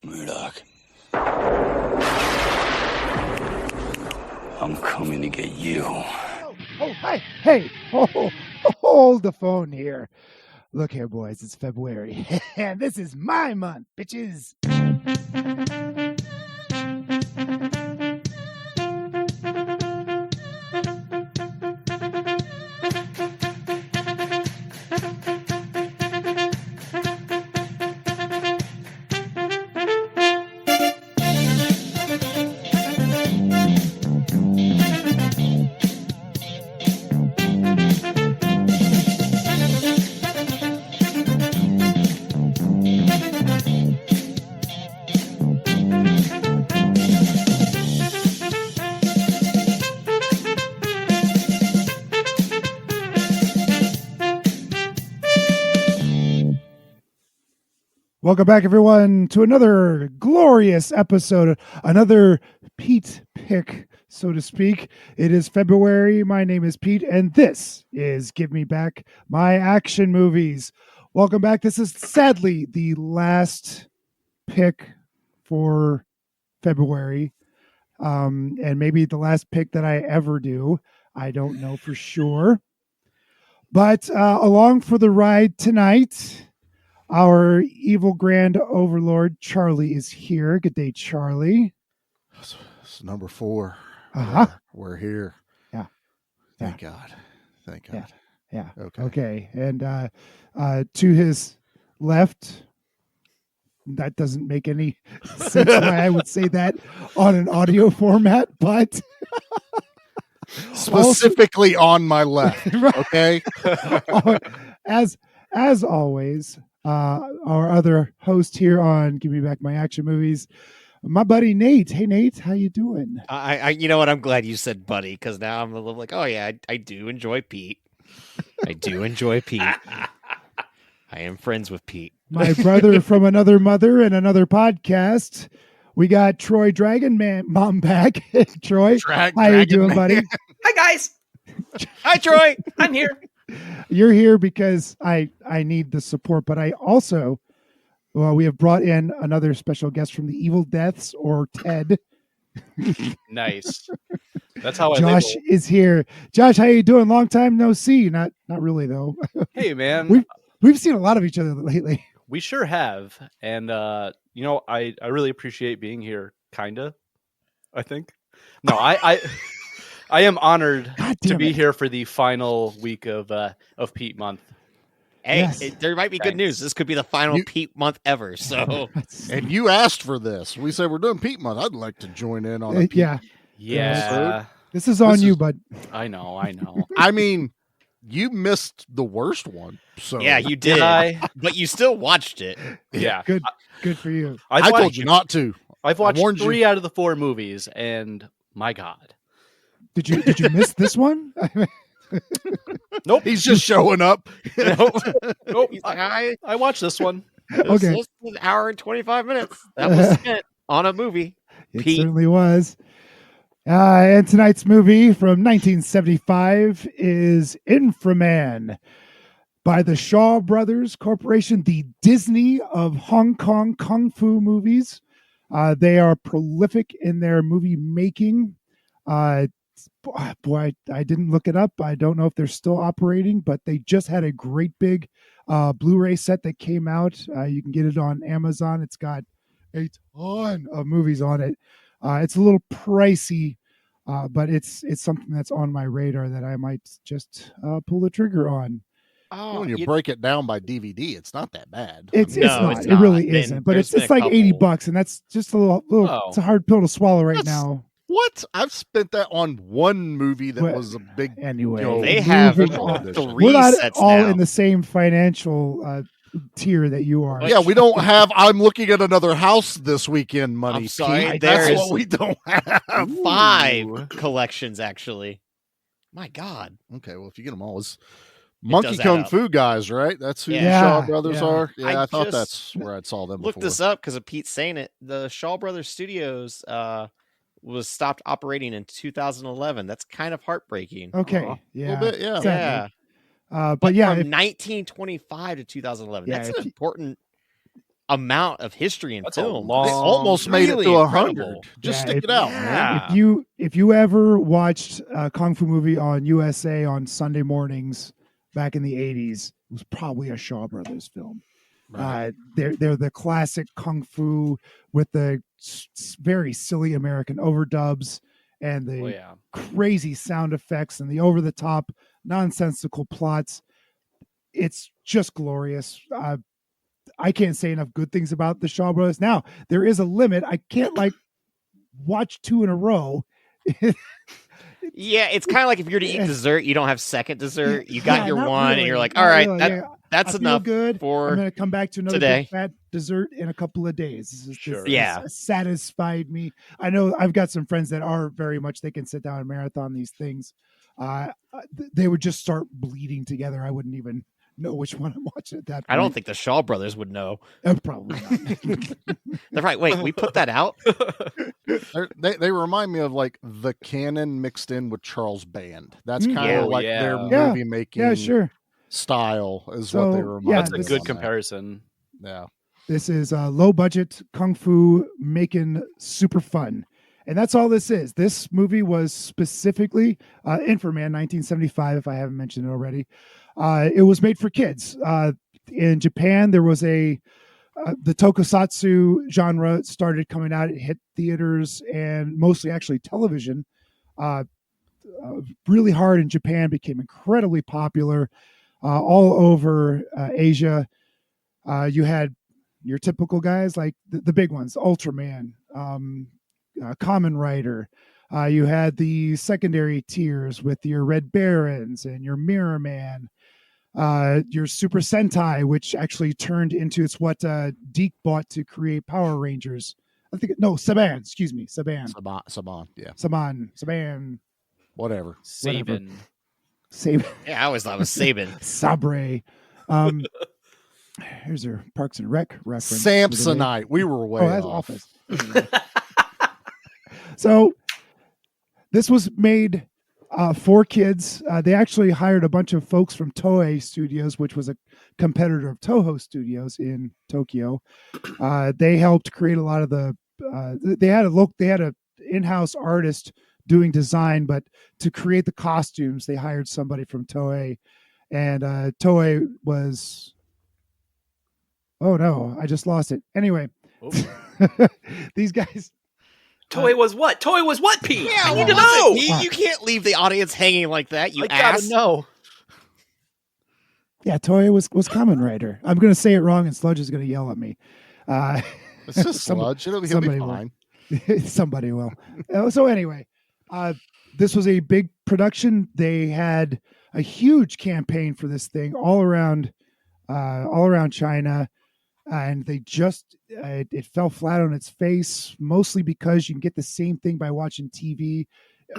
Murdoch. I'm coming to get you. Hey, hold the phone here. Look here, boys, it's February, and this is my month, bitches. Welcome back, everyone, to another glorious episode, another Pete pick, so to speak. It is February. My name is Pete, and this is Give Me Back My Action Movies. Welcome back. This is sadly the last pick for February, and maybe the last pick that I ever do. I don't know for sure. But along for the ride tonight, our evil grand overlord, Charlie, is here. Good day, Charlie. It's number 4. Uh-huh. We're here. Yeah. Thank God. Thank God. Yeah. Okay. And to his left, that doesn't make any sense why I would say that on an audio format, but Specifically on my left. Right. Okay. As always, our other host here on Give Me Back My Action Movies, my buddy Nate. Hey Nate, how you doing? I you know what? I'm glad you said buddy, because now I'm a little like, oh yeah, I do enjoy Pete. I do enjoy Pete. I am friends with Pete. My brother from another mother and another podcast. We got Troy Dragon Man Mom back. Troy, how you doing, buddy? Hi guys, Hi, Troy. I'm here. You're here because I need the support, but I also, we have brought in another special guest from the Evil Deaths, or Ted. Nice. That's how Josh is here. Josh, how you doing? Long time no see. Not really though. Hey man, We've seen a lot of each other lately. we sure have, and I really appreciate being here. Kinda, I think. No, I am honored to be here for the final week of Pete month. Hey, Yes. there might be good news. This could be the final Pete month ever. So And you asked for this. We said we're doing Pete month. I'd like to join in on a Pete. Yeah, This is on you, bud. I know. I mean, you missed the worst one. So yeah, you did, but you still watched it. Yeah, Good for you. I told you not to. I've watched warned 3 you. out of the 4 movies, and my God, Did you miss this one? nope. He's just showing up. Nope. He's like, I watched this one. Okay. This was an hour and 25 minutes. That was spent on a movie. It Pete. certainly was. And tonight's movie from 1975 is Infra-Man by the Shaw Brothers Corporation, the Disney of Hong Kong Kung Fu movies. They are prolific in their movie making. Boy, I didn't look it up. I don't know if they're still operating, but they just had a great big Blu-ray set that came out. You can get it on Amazon. It's got a ton of movies on it. It's a little pricey, but it's something that's on my radar that I might just pull the trigger on. Oh, When you break it down by DVD, it's not that bad. It's No, not. it's It really not. isn't. And But there's it's been a like $80, couple. and that's just a little. It's a hard pill to swallow right That's- now. What? I've spent that on one movie that Well, was a big. Anyway, They have moving on. 3 We're not sets all now. in the same financial tier that you are. Yeah, we don't have. I'm looking at another house this weekend. Money. I'm sorry, Pete. there That's is- what we don't have. 5 collections, actually. My God. Okay, well, if you get them all, it's Monkey does add Kung up. Fu guys, right? That's who the Yeah, Shaw Brothers yeah. are. Yeah, I I thought just that's where I'd saw them Look before. this up because of Pete saying it. The Shaw Brothers Studios was stopped operating in 2011. That's kind of heartbreaking. Okay. A Yeah. little bit, yeah. Sadly. Yeah. But yeah, from if- 1925 to 2011. Yeah, That's if an you- important amount of history in That's a film. long- They almost made it really to incredible. 100. Just Yeah, stick it out, man. Yeah. If you ever watched a kung fu movie on USA on Sunday mornings back in the 80s, it was probably a Shaw Brothers film. Right. They're the classic kung fu with the very silly American overdubs and the Oh yeah. crazy sound effects and the over the top nonsensical plots. It's just glorious. I can't say enough good things about the Shaw Brothers. Now there is a limit. I can't watch 2 in a row. Yeah, it's kind of like if you're to eat dessert, you don't have second dessert. You got your not one, and really, you're like, not all right, really. that's I feel enough good. I'm for going to come back to another today. big fat dessert in a couple of days. Sure. Yeah. This satisfied me. I know I've got some friends that are very much, they can sit down and marathon these things. They would just start bleeding together. I wouldn't even know which one I'm watching at that point. I don't think the Shaw Brothers would know. Probably not. They're right. Wait, we put that out? They remind me of like the canon mixed in with Charles Band. That's kind of Yeah. like Yeah. their Yeah. movie making Yeah, sure. style is So, what they remind yeah, That's me a of good on that. comparison. Yeah. This is low budget kung fu making super fun. And that's all this is. This movie was specifically Infra-Man 1975, if I haven't mentioned it already. It was made for kids. In Japan, there was the tokusatsu genre started coming out. It hit theaters and mostly actually television really hard in Japan, became incredibly popular all over Asia. You had your typical guys like the big ones, Ultraman, Kamen Rider. You had the secondary tiers with your Red Barons and your Mirror Man, your Super Sentai, which actually turned into Deke bought to create Power Rangers. I think Saban. Excuse me, Saban. Saban. Yeah. Saban. Whatever. Saban. Saban. Yeah, I always thought it was Saban. Sabre. Here's your Parks and Rec reference. Samsonite. We were way that's off. Office. So this was made for kids. They actually hired a bunch of folks from Toei Studios, which was a competitor of Toho Studios in Tokyo. They helped create a lot of the. They had a in-house artist doing design, but to create the costumes, they hired somebody from Toei, and Toei was. Oh no, I just lost it. Anyway, these guys. Toei was what? Toei was what, Pete? Yeah, I need what to was know. it, Pete? You can't leave the audience hanging like that. You I ass. gotta know. Yeah, Toei was Kamen Rider. I'm going to say it wrong, and Sludge is going to yell at me. It's just sludge. He'll be somebody will. fine. Somebody will. So anyway, this was a big production. They had a huge campaign for this thing all around China, and they just it fell flat on its face, mostly because you can get the same thing by watching TV.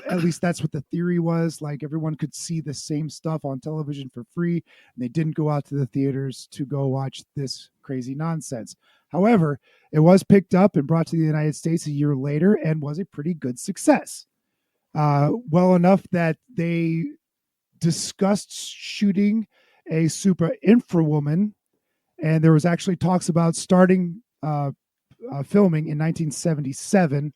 At least that's what the theory was. Like everyone could see the same stuff on television for free, and they didn't go out to the theaters to go watch this crazy nonsense. However, it was picked up and brought to the United States a year later and was a pretty good success. Well enough that they discussed shooting a Super Infrawoman, and there was actually talks about starting filming in 1977.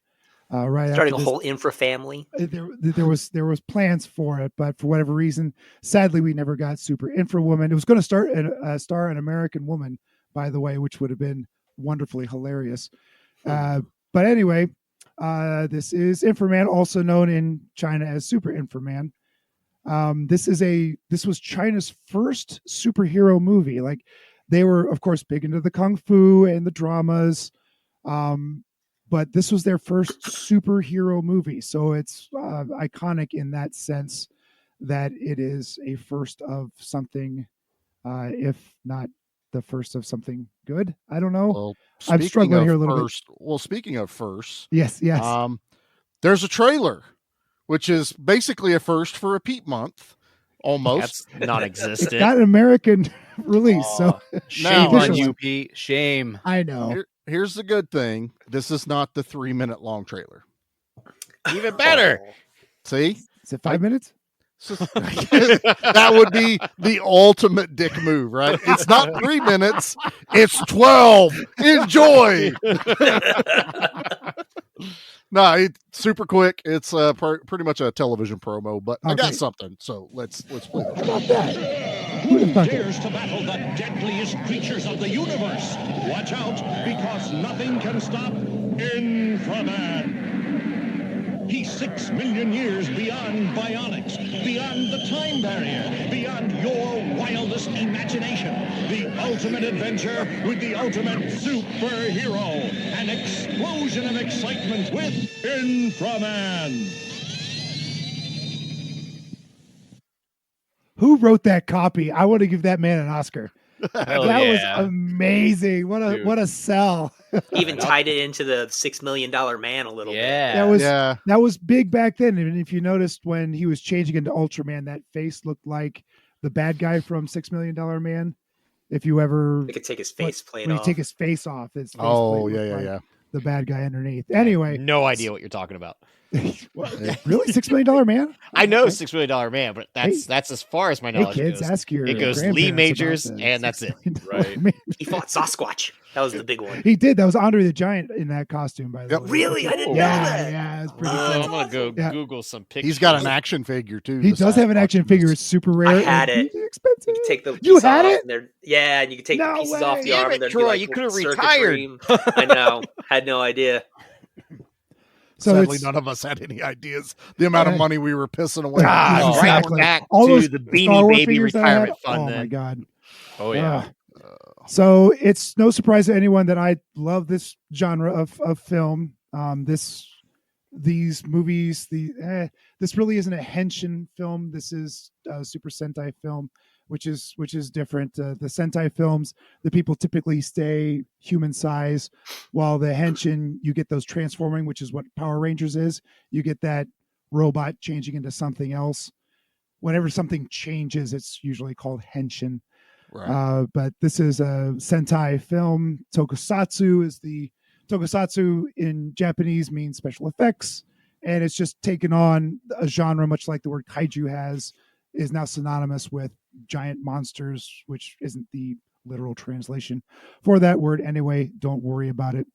Right, Starting a whole infra family. There was plans for it, but for whatever reason, sadly, we never got Super Infrawoman. It was going to star an American woman, by the way, which would have been wonderfully hilarious. But anyway, this is Infra-Man, also known in China as Super Inframan. This was China's first superhero movie. Like they were, of course, big into the kung fu and the dramas. But this was their first superhero movie. So it's iconic in that sense that it is a first of something, if not the first of something good. I don't know. Well, I'm struggling here a little bit. Well, speaking of first, yes. There's a trailer, which is basically a first for a Pete month, almost. That's non-existent. It got an American release, so Shame Now- on you, Pete. Shame. I know. Here's the good thing. This is not the 3-minute long trailer. Even better. See? Is it 5 minutes? That would be the ultimate dick move, right? It's not 3 minutes, it's 12. Enjoy. No, it's super quick. It's pretty much a television promo, but I got Okay. something. So let's play How the about that? Who'd have thunk it? Dares to battle the deadliest creatures of the universe. Watch out, because nothing can stop Infra-Man. He's 6 million years beyond bionics, beyond the time barrier, beyond your wildest imagination. The ultimate adventure with the ultimate superhero. An explosion of excitement with Infra-Man. Who wrote that copy? I want to give that man an Oscar. Hell That was yeah. amazing. Dude. What a sell. Even tied it into the $6 million man a little bit. Yeah. That was big back then. And if you noticed when he was changing into Ultraman, that face looked like the bad guy from $6 Million Man. If you ever They could take his face plate when off. you take his face off, his face Oh, plate yeah, looked yeah, like yeah. the bad guy underneath. Anyway, No idea what you're talking about. what? Really, $6 Million Man? I know Okay. $6 Million Man, but Hey. that's as far as my Hey knowledge kids, goes. ask your It goes grandparents Lee about Majors, the and that's $6 it. million Right. Man. He fought Sasquatch. That was the big one. He did. That was Andre the Giant in that costume, by the Yep. way. Really? I didn't know Yeah, that. yeah, it's pretty Oh, cool. I'm gonna go Yeah. Google some pictures. He's got an action figure too. He the does have an Sasquatch action in figure. this. It's super rare. I had and it. really expensive. You could take the You piece had off, it? and they're and you could take No the pieces way. off the Damn arm, it, and there'd Troy, be like you could have circuitry. retired. I know. Had no idea. So Sadly, it's none of us had any ideas. The amount of money we were pissing away. Ah, Oh, exactly. Back All to those the Star Beanie Wars Baby figures that I had, retirement fund. oh my Then god. Oh yeah. So it's no surprise to anyone that I love this genre of film. These movies, this really isn't a henshin film. This is a Super Sentai film, which is different. The Sentai films, the people typically stay human size, while the henshin, you get those transforming, which is what Power Rangers is. You get that robot changing into something else. Whenever something changes, it's usually called henshin. Right. But this is a Sentai film. Tokusatsu in Japanese means special effects, and it's just taken on a genre much like the word kaiju is now synonymous with giant monsters, which isn't the literal translation for that word anyway. Don't worry about it.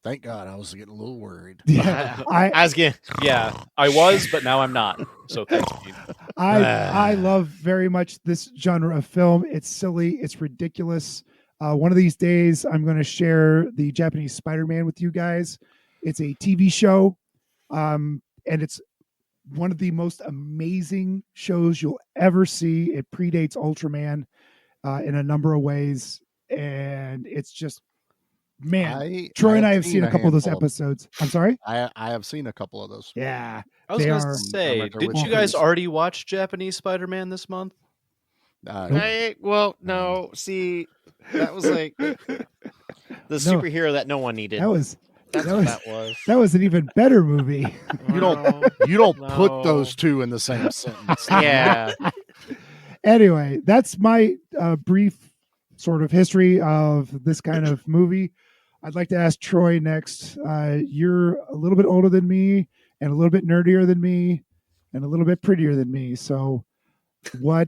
Thank God, I was getting a little worried. I was getting Yeah. I was, but now I'm not. So thanks, Pete. I love very much this genre of film. It's silly. It's ridiculous. One of these days, I'm going to share the Japanese Spider-Man with you guys. It's a TV show, and it's one of the most amazing shows you'll ever see. It predates Ultraman in a number of ways, and it's just, man. Troy and I have seen a couple of those episodes. I'm sorry? I have seen a couple of those. Yeah. I was They going are- to say, I'm didn't with you you. guys already watch Japanese Spider-Man this month? well, no. See, that was like the superhero that no one needed. That's that what was- that was. That was an even better movie. You don't put those two in the same sentence. Yeah. Anyway, that's my brief sort of history of this kind of movie. I'd like to ask Troy next. You're a little bit older than me and a little bit nerdier than me and a little bit prettier than me. So what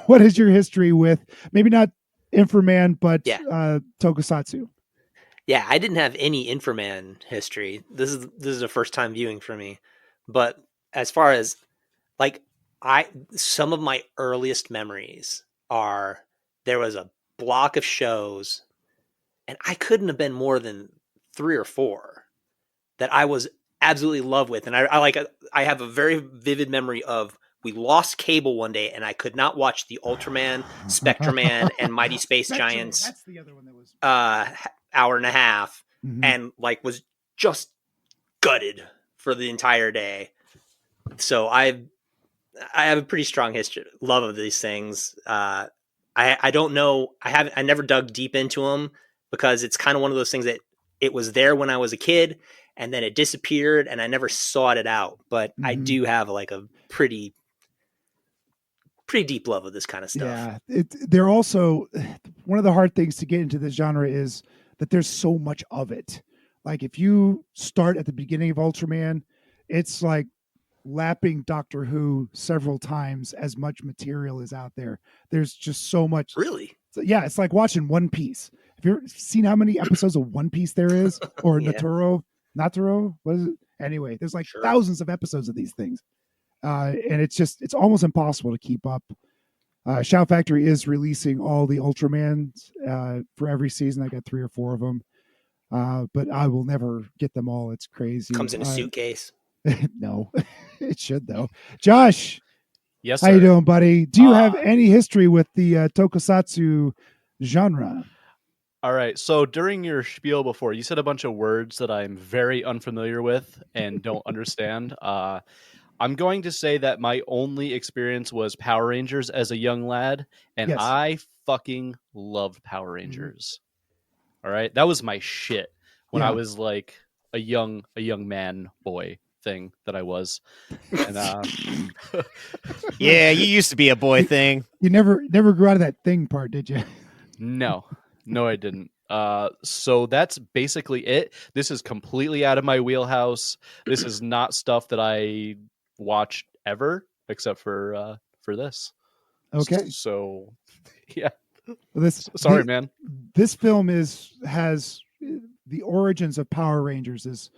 what is your history with maybe not Inframan, but Tokusatsu? Yeah, I didn't have any Infra-Man history. This is a first time viewing for me. But as far as like some of my earliest memories are there was a block of shows, and I couldn't have been more than 3 or 4 that I was absolutely in love with. And I have a very vivid memory of we lost cable one day and I could not watch the Ultraman, Spectraman, and Mighty Space Giants That's the other one that was hour and a half, Mhm. and like was just gutted for the entire day. So I have a pretty strong love of these things. I don't know. I never dug deep into them because it's kind of one of those things that it was there when I was a kid and then it disappeared and I never sought it out. But I Mhm. do have like a pretty deep love of this kind of stuff. Yeah, they're also one of the hard things to get into this genre is that there's so much of it. Like if you start at the beginning of Ultraman, it's like lapping Doctor Who several times as much material is out there. There's just so much. Really? So, yeah, it's like watching One Piece. Have you ever seen how many episodes of One Piece there is? Or Yeah. Naturo? What is it? Anyway, there's like Sure. thousands of episodes of these things. And it's almost impossible to keep up. Shout Factory is releasing all the Ultramans for every season. I got 3 or 4 of them. But I will never get them all. It's crazy. Comes in a suitcase. No, it should though. Josh, Yes, how sir. you doing, buddy? Do you have any history with the tokusatsu genre? All right. So during your spiel before, you said a bunch of words that I'm very unfamiliar with and don't understand. I'm going to say that my only experience was Power Rangers as a young lad, and Yes. I fucking loved Power Rangers. All right, that was my shit when I was like a young man boy thing that I was. And Yeah, you used to be a boy thing. You never grew out of that thing part, did you? no, I didn't. So that's basically it. This is completely out of my wheelhouse. This is not stuff that I watched ever, except for this. Okay. So, yeah. Sorry, man. This film has the origins of Power Rangers is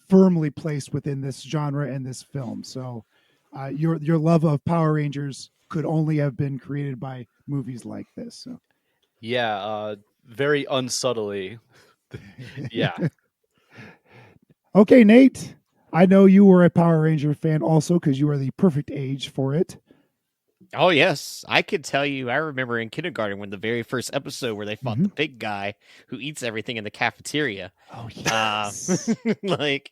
firmly placed within this genre and this film. So, your love of Power Rangers could only have been created by movies like this. So, yeah, very unsubtly. Yeah. Okay, Nate. I know you were a Power Ranger fan also because you are the perfect age for it. Oh, yes. I could tell you, I remember in kindergarten when the very first episode where they fought the big guy who eats everything in the cafeteria. Oh, yes. Like,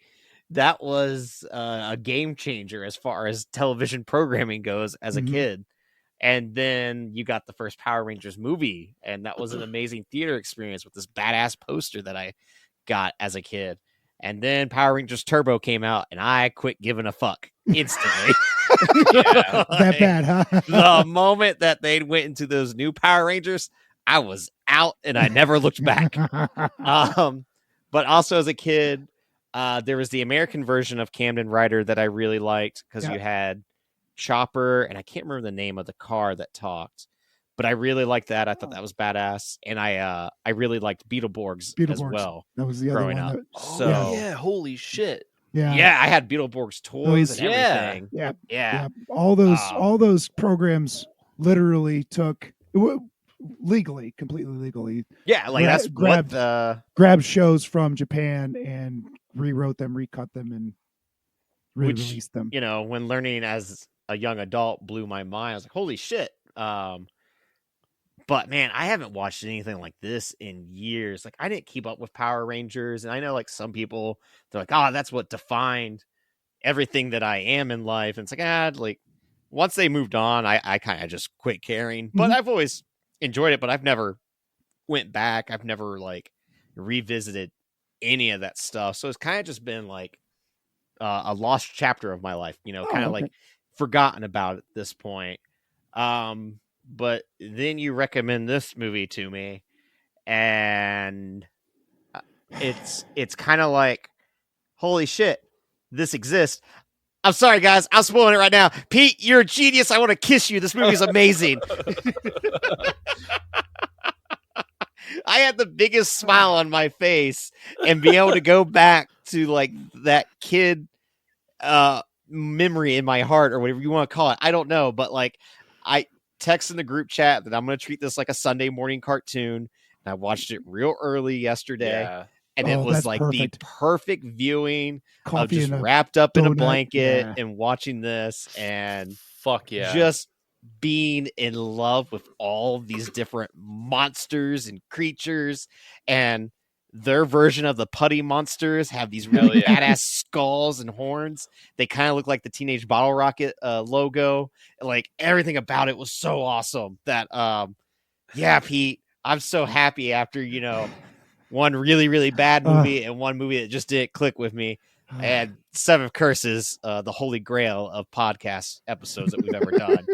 that was a game changer as far as television programming goes as a kid. And then you got the first Power Rangers movie, and that was an amazing theater experience with this badass poster that I got as a kid. And then Power Rangers Turbo came out, and I quit giving a fuck instantly. That bad, huh? The moment that they went into those new Power Rangers, I was out, and I never looked back. But also as a kid, there was the American version of Kamen Rider that I really liked because you had Chopper, and I can't remember the name of the car that talked, but I really liked that. I thought that was badass, and I really liked Beetleborgs as well. That was the other growing one. up. So yeah, holy shit. Yeah, I had Beetleborgs toys and everything. Yeah. All those programs literally took completely legally. Yeah, like that's grabbed grabbed shows from Japan and rewrote them, recut them, and re-released them. You know, when learning as a young adult blew my mind. I was like, holy shit. But man, I haven't watched anything like this in years. Like, I didn't keep up with Power Rangers, and I know like some people, they're like, oh, that's what defined everything that I am in life. And it's like, like once they moved on, I kind of just quit caring. But I've always enjoyed it, but I've never went back. I've never like revisited any of that stuff. So it's kind of just been like a lost chapter of my life, you know, kind of like forgotten about at this point. But then you recommend this movie to me, and it's kind of like, holy shit, this exists. I'm sorry, guys. I'm spoiling it right now. Pete, you're a genius. I want to kiss you. This movie is amazing. I had the biggest smile on my face and be able to go back to like that kid memory in my heart or whatever you want to call it. I don't know, but like I text in the group chat that I'm going to treat this like a Sunday morning cartoon. And I watched it real early yesterday. Yeah. And it was like perfect. the perfect viewing of Coffee just and a wrapped up in a donut. blanket Yeah. and watching this and Fuck yeah. just being in love with all these different monsters and creatures, and their version of the putty monsters have these really badass skulls and horns. They kind of look like the Teenage Bottle Rocket logo. Like everything about it was so awesome that, Pete, I'm so happy after, you know, one really, really bad movie and one movie that just didn't click with me. And Seven Curses, the holy grail of podcast episodes that we've ever done.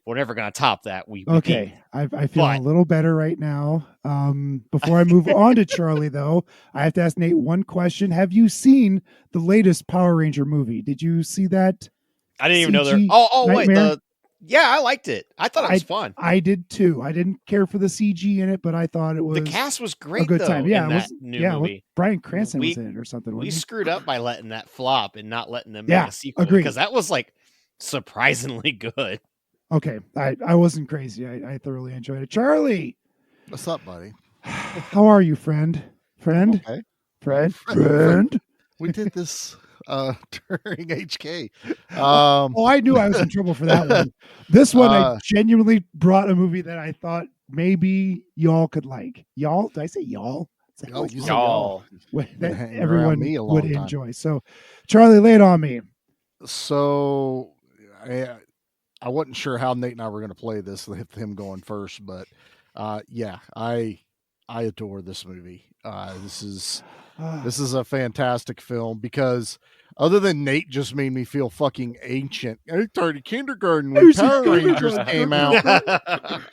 We're never gonna top that. We Okay, I feel a But- little better right now. Before I move on to Charlie, though, I have to ask Nate one question. Have you seen the latest Power Ranger movie? Did you see that? I didn't even know there. CG Wait, Nightmare? yeah, I liked it. I thought it was fun. I did too. I didn't care for the CG in it, but I thought it was The cast was great. a good though, time. Yeah, in it was. that new Yeah, movie. Brian Cranston We- was in it or something. We wasn't he? screwed up by letting that flop and not letting them Yeah, make a sequel agreed. because that was like surprisingly good. Okay, I wasn't crazy. I thoroughly enjoyed it. Charlie, What's up, buddy? how are you, friend? Friend? Okay. Friend? We did this during HK. Oh, I knew I was in trouble for that one. This one, I Uh, genuinely brought a movie that I thought maybe y'all could like. Y'all? Did I say y'all? It's like, Y'all, you said Y'all. that hanging around everyone me a long would time. enjoy. So, Charlie, lay it on me. So I wasn't sure how Nate and I were going to play this with him going first, but yeah, I adore this movie. This is a fantastic film because other than Nate just made me feel fucking ancient. I started kindergarten when Power Rangers came out,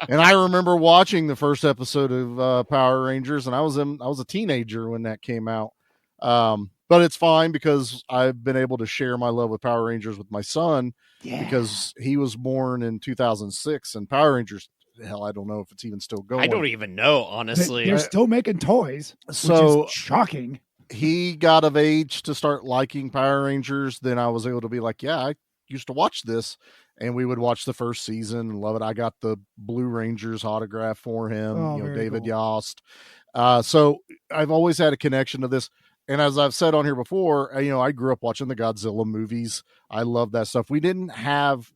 and I remember watching the first episode of Power Rangers, and I was a teenager when that came out. But it's fine because I've been able to share my love with Power Rangers with my son because he was born in 2006, and Power Rangers. Hell, I don't know if it's even still going. I don't even know, honestly. They're still making toys, So which is shocking. he got of age to start liking Power Rangers. Then I was able to be like, yeah, I used to watch this, and we would watch the first season and love it. I got the Blue Rangers autograph for him, Oh, very David cool. Yost. So I've always had a connection to this. And as I've said on here before, I grew up watching the Godzilla movies. I love that stuff. We didn't have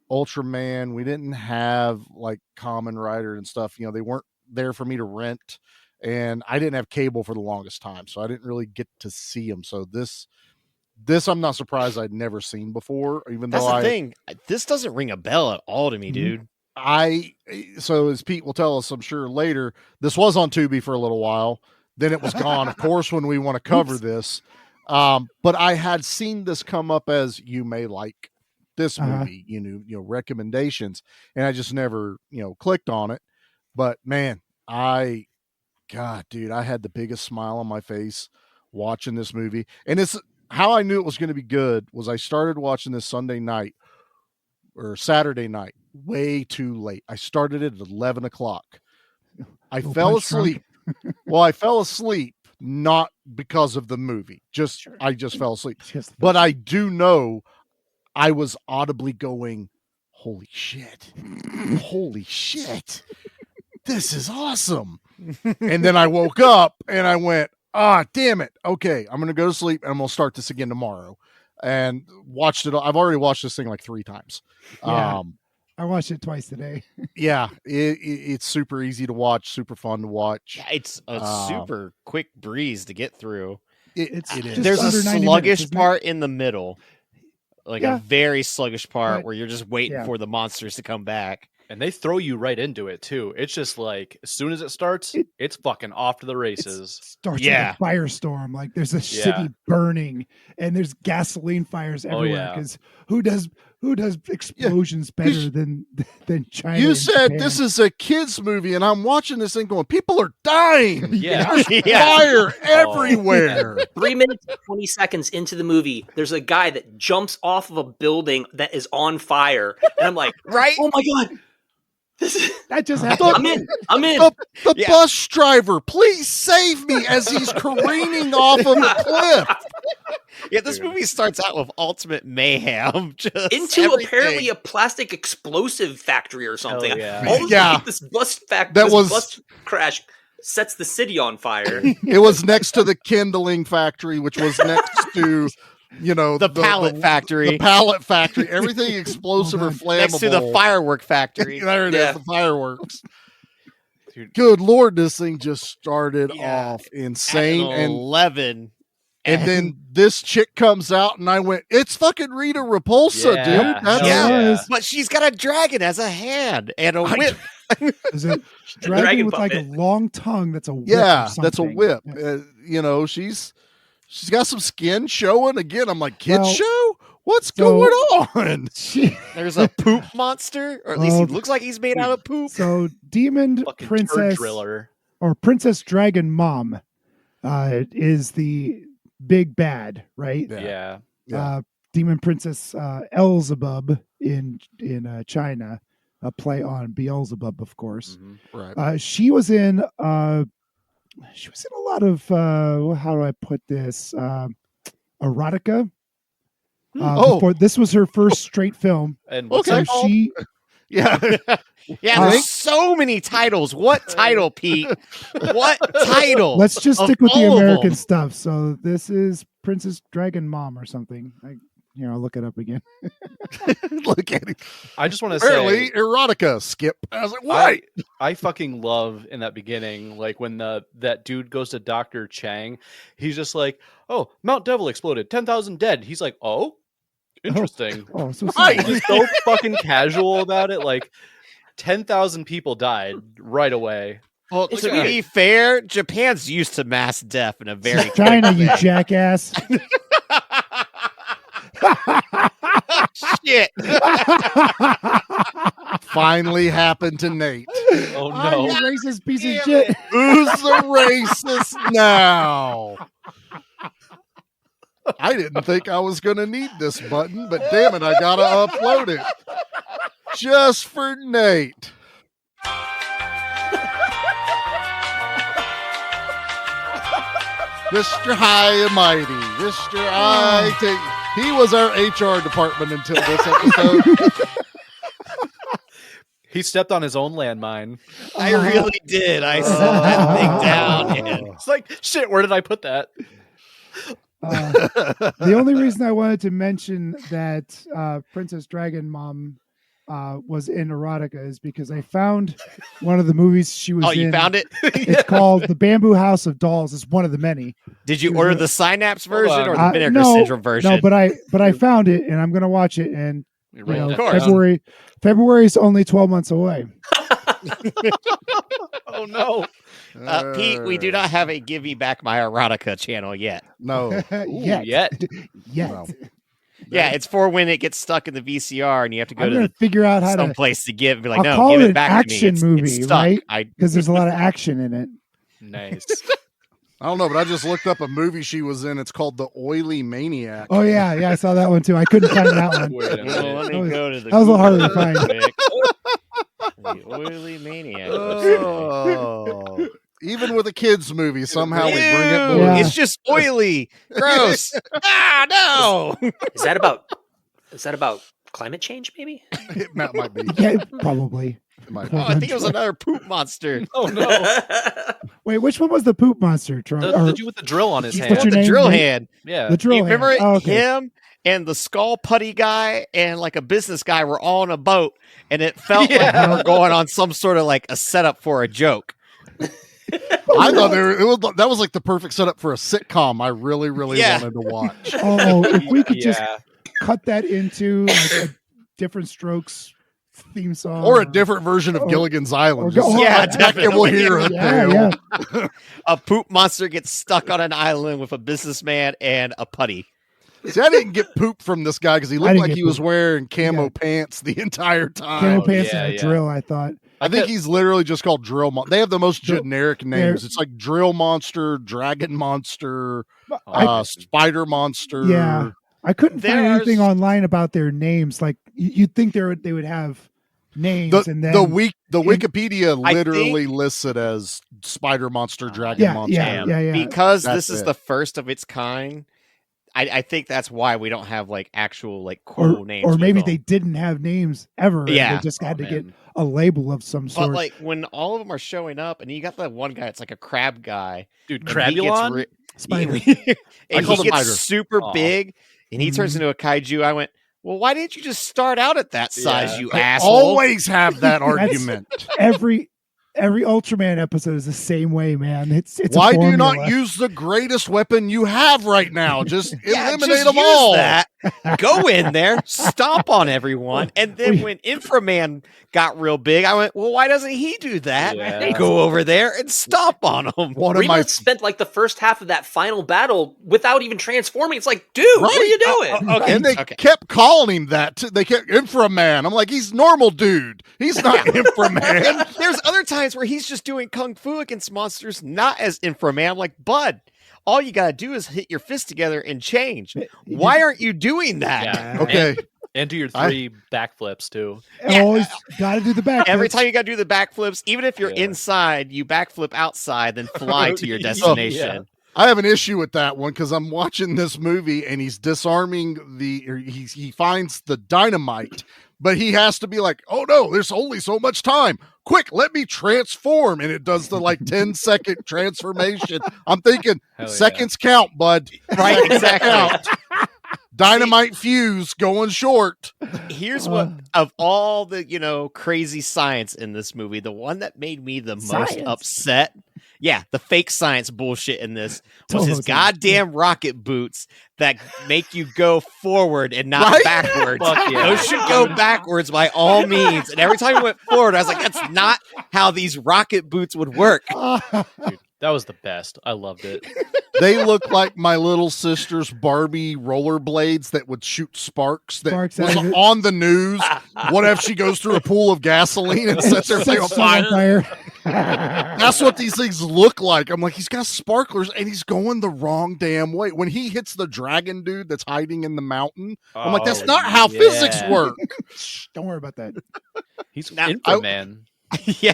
Ultraman. We didn't have like Kamen Rider and stuff. They weren't there for me to rent, and I didn't have cable for the longest time, so I didn't really get to see them. So this I'm not surprised I'd never seen before, even That's though the thing. This doesn't ring a bell at all to me, dude. So as Pete will tell us, I'm sure later, this was on Tubi for a little while. Then it was gone, of course, when we want to cover this. But I had seen this come up as you may like this movie, recommendations, and I just never, clicked on it. But man, God, dude, I had the biggest smile on my face watching this movie. And it's how I knew it was going to be good was I started watching this Sunday night or Saturday night, way too late. I started it at 11 o'clock. I fell asleep. Well, I fell asleep not because of the movie. I just fell asleep. But I do know I was audibly going, holy shit. Holy shit. This is awesome. And then I woke up and I went, damn it. Okay, I'm going to go to sleep and I'm going to start this again tomorrow. And watched it. I've already watched this thing like 3 times. Yeah. I watched it twice today. Yeah, it's super easy to watch, super fun to watch. Yeah, it's a super quick breeze to get through. It's it is. just There's a under 90 sluggish minutes, isn't it? part in the middle, like Yeah. a very sluggish part But- where you're just waiting yeah. for the monsters to come back. And they throw you right into it too. It's just like as soon as it starts, it's fucking off to the races. Starts Yeah. like a firestorm. Like there's a Yeah. city burning, and there's gasoline fires everywhere. yeah. Because who does explosions better than China? You and said Japan? this is a kids movie, and I'm watching this thing going, people are dying. Yeah. Fire everywhere. 3 minutes and 20 seconds into the movie, there's a guy that jumps off of a building that is on fire. And I'm like, Right? oh my God. This is, that just happened. I'm in. The Yeah. bus driver, please save me as he's careening off of a cliff. Yeah, this movie starts out with ultimate mayhem. Just Into everything. apparently a plastic explosive factory or something. Hell yeah. All of a Yeah. sudden, this bus bus crash sets the city on fire. It was next to the kindling factory, which was next to, the pallet factory. The pallet factory. Everything explosive or flammable. Next to the firework factory. There it is, Yeah. the fireworks. Dude. Good Lord, this thing just started Yeah. off insane. At And 11. then this chick comes out, and I went, "It's fucking Rita Repulsa, Yeah. dude." That's Yeah. But she's got a dragon as a hand and a whip. There's a dragon dragon with like a puppet. long tongue. That's a whip. yeah, or that's a something. whip. Yeah. She's got some skin showing. Again, I'm like, kids Well- show? What's So- going on? There's a poop monster, or at least he looks like he's made out of poop. So Demon Fucking turd Princess driller. or Princess Dragon Mom is the big bad, right? Yeah. Demon Princess Elzebub in China, a play on Beelzebub, of course. Mhm. Right. She was in a lot of how do I put this, erotica. Before this was her first straight film. And what's Okay. that called? She Yeah. Yeah, there's so many titles. What title, Pete? What title? let's just of stick with the all of American them? stuff. So this is Princess Dragon Mom or something. I'll look it up again. Look at it. I just want to Apparently, say, erotica. Skip. I was like, what? I fucking love in that beginning, like when that dude goes to Dr. Chang, he's just like, oh, Mount Devil exploded, 10,000 dead. He's like, oh, interesting. Oh, so Right. sorry. He's so fucking casual about it. Like 10,000 people died right away. Well, It's to weird. be fair, Japan's used to mass death in a very China, quick you way. jackass. Shit. Finally happened to Nate. Oh You no. racist piece of Damn shit. Who's the racist now? I didn't think I was going to need this button, but damn it, I got to upload it. Just for Nate. Mr. High and Mighty. Mr. He was our HR department until this episode. He stepped on his own landmine. I really did. I set that thing down. And It's like, shit, where did I put that? The only reason I wanted to mention that Princess Dragon Mom was in erotica is because I found one of the movies she was in. oh, you found it? It's called The Bamboo House of Dolls. It's one of the many. Did you order the Synapse Hold version on. or the Vinegar no, Syndrome version? No, but I found it and I'm gonna watch it. And You you wrote know, that course. down. February is only 12 months away. Oh no. Pete, we do not have a Give Me Back My Erotica channel yet. No. Yet. Yet. No. Yeah, it's for when it gets stuck in the VCR and you have to go I'm to gonna figure out how some to, place to give. Be like, I'll no, call give it it an back action to me. movie, It's stuck. right? because there's a lot of action in it. Nice. I don't know, but I just looked up a movie she was in. It's called The Oily Maniac. Oh yeah, I saw that one too. I couldn't find that one. Wait a Well, minute. let That me was- go to the that was a little harder to Google find. real quick. The Oily Maniac. Oh. Even with a kids movie, somehow we bring it. Ew, Yeah. It's just oily. Gross. No. Is that about climate change? Maybe. It might be. Yeah, probably. It might Oh, be. I think it was another poop monster. Oh no. Wait, which one was the poop monster? The dude with the drill on his What's hand. your The name, drill Nate? hand. Yeah. The drill You remember hand. it? Oh, okay. Him and the skull putty guy and like a business guy were all on a boat, and it felt like Yeah. they were going on some sort of like a setup for a joke. I thought that was like the perfect setup for a sitcom. I really, really Yeah. wanted to watch. Oh, if we could just Yeah. cut that into like a Different Strokes theme song, Or a different version of or- Gilligan's Island. or- Just oh, Yeah, attack and we'll hear it. Yeah, yeah. A poop monster gets stuck on an island with a businessman and a putty. See, I didn't get poop from this guy because he looked didn't like get he was poop. wearing camo Yeah. pants the entire time. Camo pants yeah, and a yeah. drill. I thought. I think he's literally just called Drill Monster. They have the most Drill- generic names. It's like Drill Monster, Dragon Monster, Spider Monster. Yeah. I couldn't find There's- anything online about their names. Like you'd think they would have names, The, and then the Wikipedia I literally lists it as Spider Monster, Dragon yeah, Monster. yeah. Because That's this is it. the first of its kind. I think that's why we don't have like actual like cool names. or with maybe them. they didn't have names ever. and Yeah. they just had Oh, to get man. a label of some But sort. like when all of them are showing up, and you got that one guy, it's like a crab guy. Dude, and he gets Crabulon? Spider. and call he him gets Spider. super Aw. big, and he turns Mhm. into a kaiju. I went, well, why didn't you just start out at that size, Yeah. you I asshole? always have that argument. every Ultraman episode is the same way, man. It's a Why do you formula. not use the greatest weapon you have right now? Just Yeah, eliminate just them use all. that. go in there, stomp on everyone. And then when Infra-Man got real big, I went, well, why doesn't he do that? Yeah. Go over there and stomp on him. Rima spent like the first half of that final battle without even transforming. It's like, dude, what are you doing? Okay. And they kept calling him that. They kept Infra-Man. I'm like, he's normal dude. He's not Infra-Man. There's other times where he's just doing kung fu against monsters, not as Infra-Man. I'm like, bud, all you gotta do is hit your fist together and change. Why aren't you doing that? Yeah. Okay. And do your 3 backflips too. Always got to do the back. Every time you got to do the backflips, even if you're inside, you backflip outside, then fly to your destination. I have an issue with that one because I'm watching this movie and he's disarming he finds the dynamite, but he has to be like, oh no, there's only so much time. Quick, let me transform. And it does the 10-second transformation. I'm thinking seconds count, bud. Right, exactly. Dynamite fuse going short. Here's what, of all the, crazy science in this movie, the one that made me the most upset, the fake science bullshit in this was his goddamn rocket boots that make you go forward and not backwards. Those should go backwards by all means. And every time he went forward, I was like, that's not how these rocket boots would work. Dude, that was the best. I loved it. They look like my little sister's Barbie rollerblades that would shoot sparks that was on the news. What if she goes through a pool of gasoline and sets everything on fire? That's what these things look like. I'm like, he's got sparklers and he's going the wrong damn way. When he hits the dragon dude that's hiding in the mountain, I'm like, that's not how physics work. Don't worry about that. He's Infra-Man.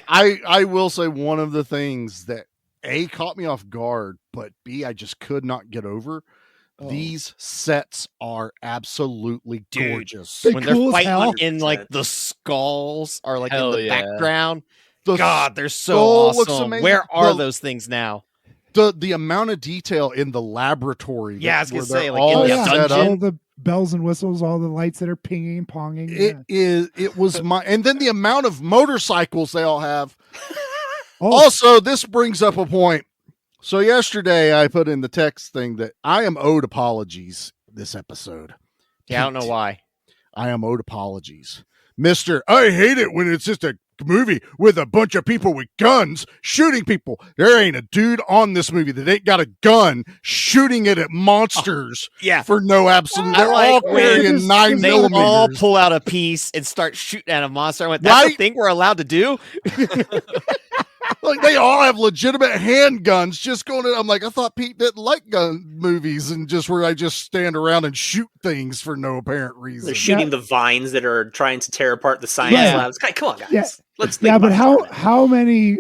I will say one of the things that A, caught me off guard, but B, I just could not get over. These sets are absolutely gorgeous. When they're fighting in the skulls are in the background. God, they're so awesome. Where are those things now? The amount of detail in the laboratory. Yeah, I was gonna say, in the dungeon. All the bells and whistles, all the lights that are pinging, ponging. It was and then the amount of motorcycles they all have. Also, this brings up a point. So yesterday I put in the text thing that I am owed apologies this episode. Yeah, I don't know why. I am owed apologies. I hate it when it's just a movie with a bunch of people with guns shooting people. There ain't a dude on this movie that ain't got a gun shooting it at monsters for no absolute. They're all carrying 9mm. They all pull out a piece and start shooting at a monster. I went, that's a thing we're allowed to do? Like they all have legitimate handguns just going in. I'm like, I thought Pete didn't like gun movies and just where I just stand around and shoot things for no apparent reason. They're shooting the vines that are trying to tear apart the science labs. Come on, guys. Yeah. Let's think but how how many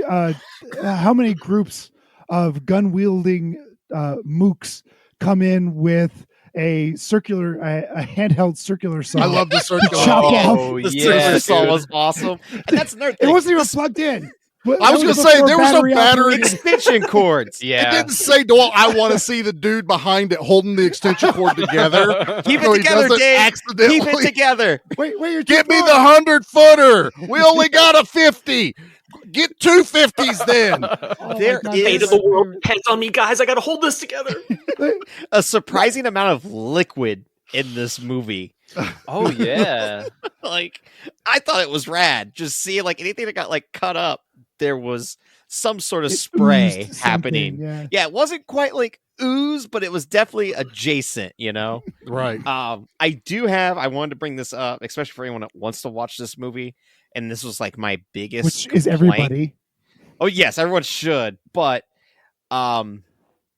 groups of gun wielding mooks come in with a handheld circular saw? I love the circular saw. The circular saw was awesome. And that's another thing. It wasn't even plugged in. I was going to say, there was no battery. Extension cords. It didn't say, I want to see the dude behind it holding the extension cord together. Keep it together, Dave. Keep it together. Wait, you're Get me the 100-footer. We only got a 50. Get 2 50s then. There is fate of the world depends on me, guys. I got to hold this together. A surprising amount of liquid in this movie. Oh yeah. I thought it was rad. Just seeing anything that got cut up, there was some sort of spray happening. Yeah, it wasn't quite ooze, but it was definitely adjacent, Right. I wanted to bring this up, especially for anyone that wants to watch this movie, and this was my biggest Which is complaint. everybody. Oh yes, everyone should, but and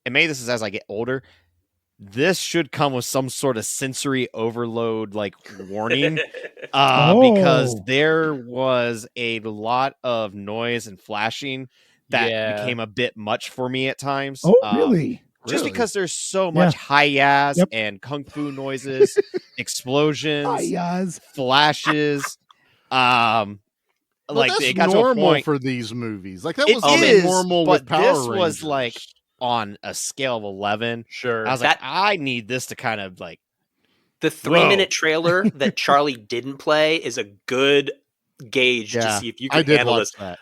maybe this is as I get older, this should come with some sort of sensory overload warning because there was a lot of noise and flashing that became a bit much for me at times. Really? Just because there's so much hi-yas and kung fu noises, explosions, flashes. That's it got normal to a point for these movies. That it was is, normal but with Power this Rangers. was on a scale of 11. Sure. I was I need this to kind of the 3-minute trailer that Charlie didn't play is a good gauge to see if you can handle this. That.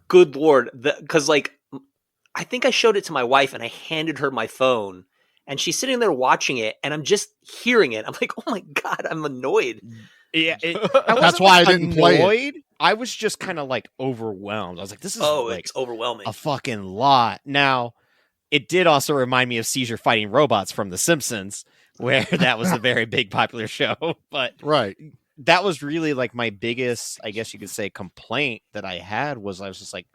Good Lord. Because I think I showed it to my wife and I handed her my phone and she's sitting there watching it, and I'm just hearing it. I'm like, oh my God, I'm annoyed. Yeah, That's why I didn't play it. I was just kind of like overwhelmed. I was like, this is like it's overwhelming. a fucking lot. Now, it did also remind me of Seizure Fighting Robots from The Simpsons, where that was a very big popular show. But Right. that was really like my biggest, I guess you could say, complaint that I had was I was just like,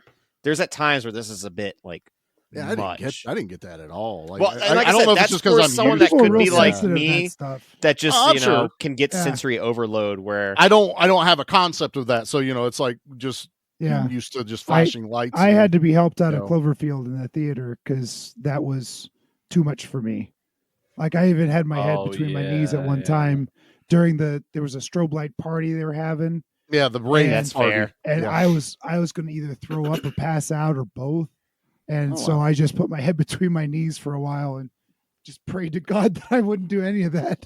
there's at times where this is a bit like Yeah, much. I didn't get that at all. Like, Well, and like I don't said, know if it's that's just for because I'm someone used that to could it. be like sensitive to me, that stuff. that just I'm sure. can get Yeah. sensory overload. Where I don't have a concept of that, so it's like just Yeah. used to just flashing lights. I and- had to be helped out of know. Cloverfield in the theater because that was too much for me. Like I even had my head Oh, between my knees at one yeah. time during there was a strobe light party they were having, Yeah, the rain. That's fair. and Yeah. I was going to either throw up or pass out or both, and Oh, so wow. I just put my head between my knees for a while and just prayed to God that I wouldn't do any of that.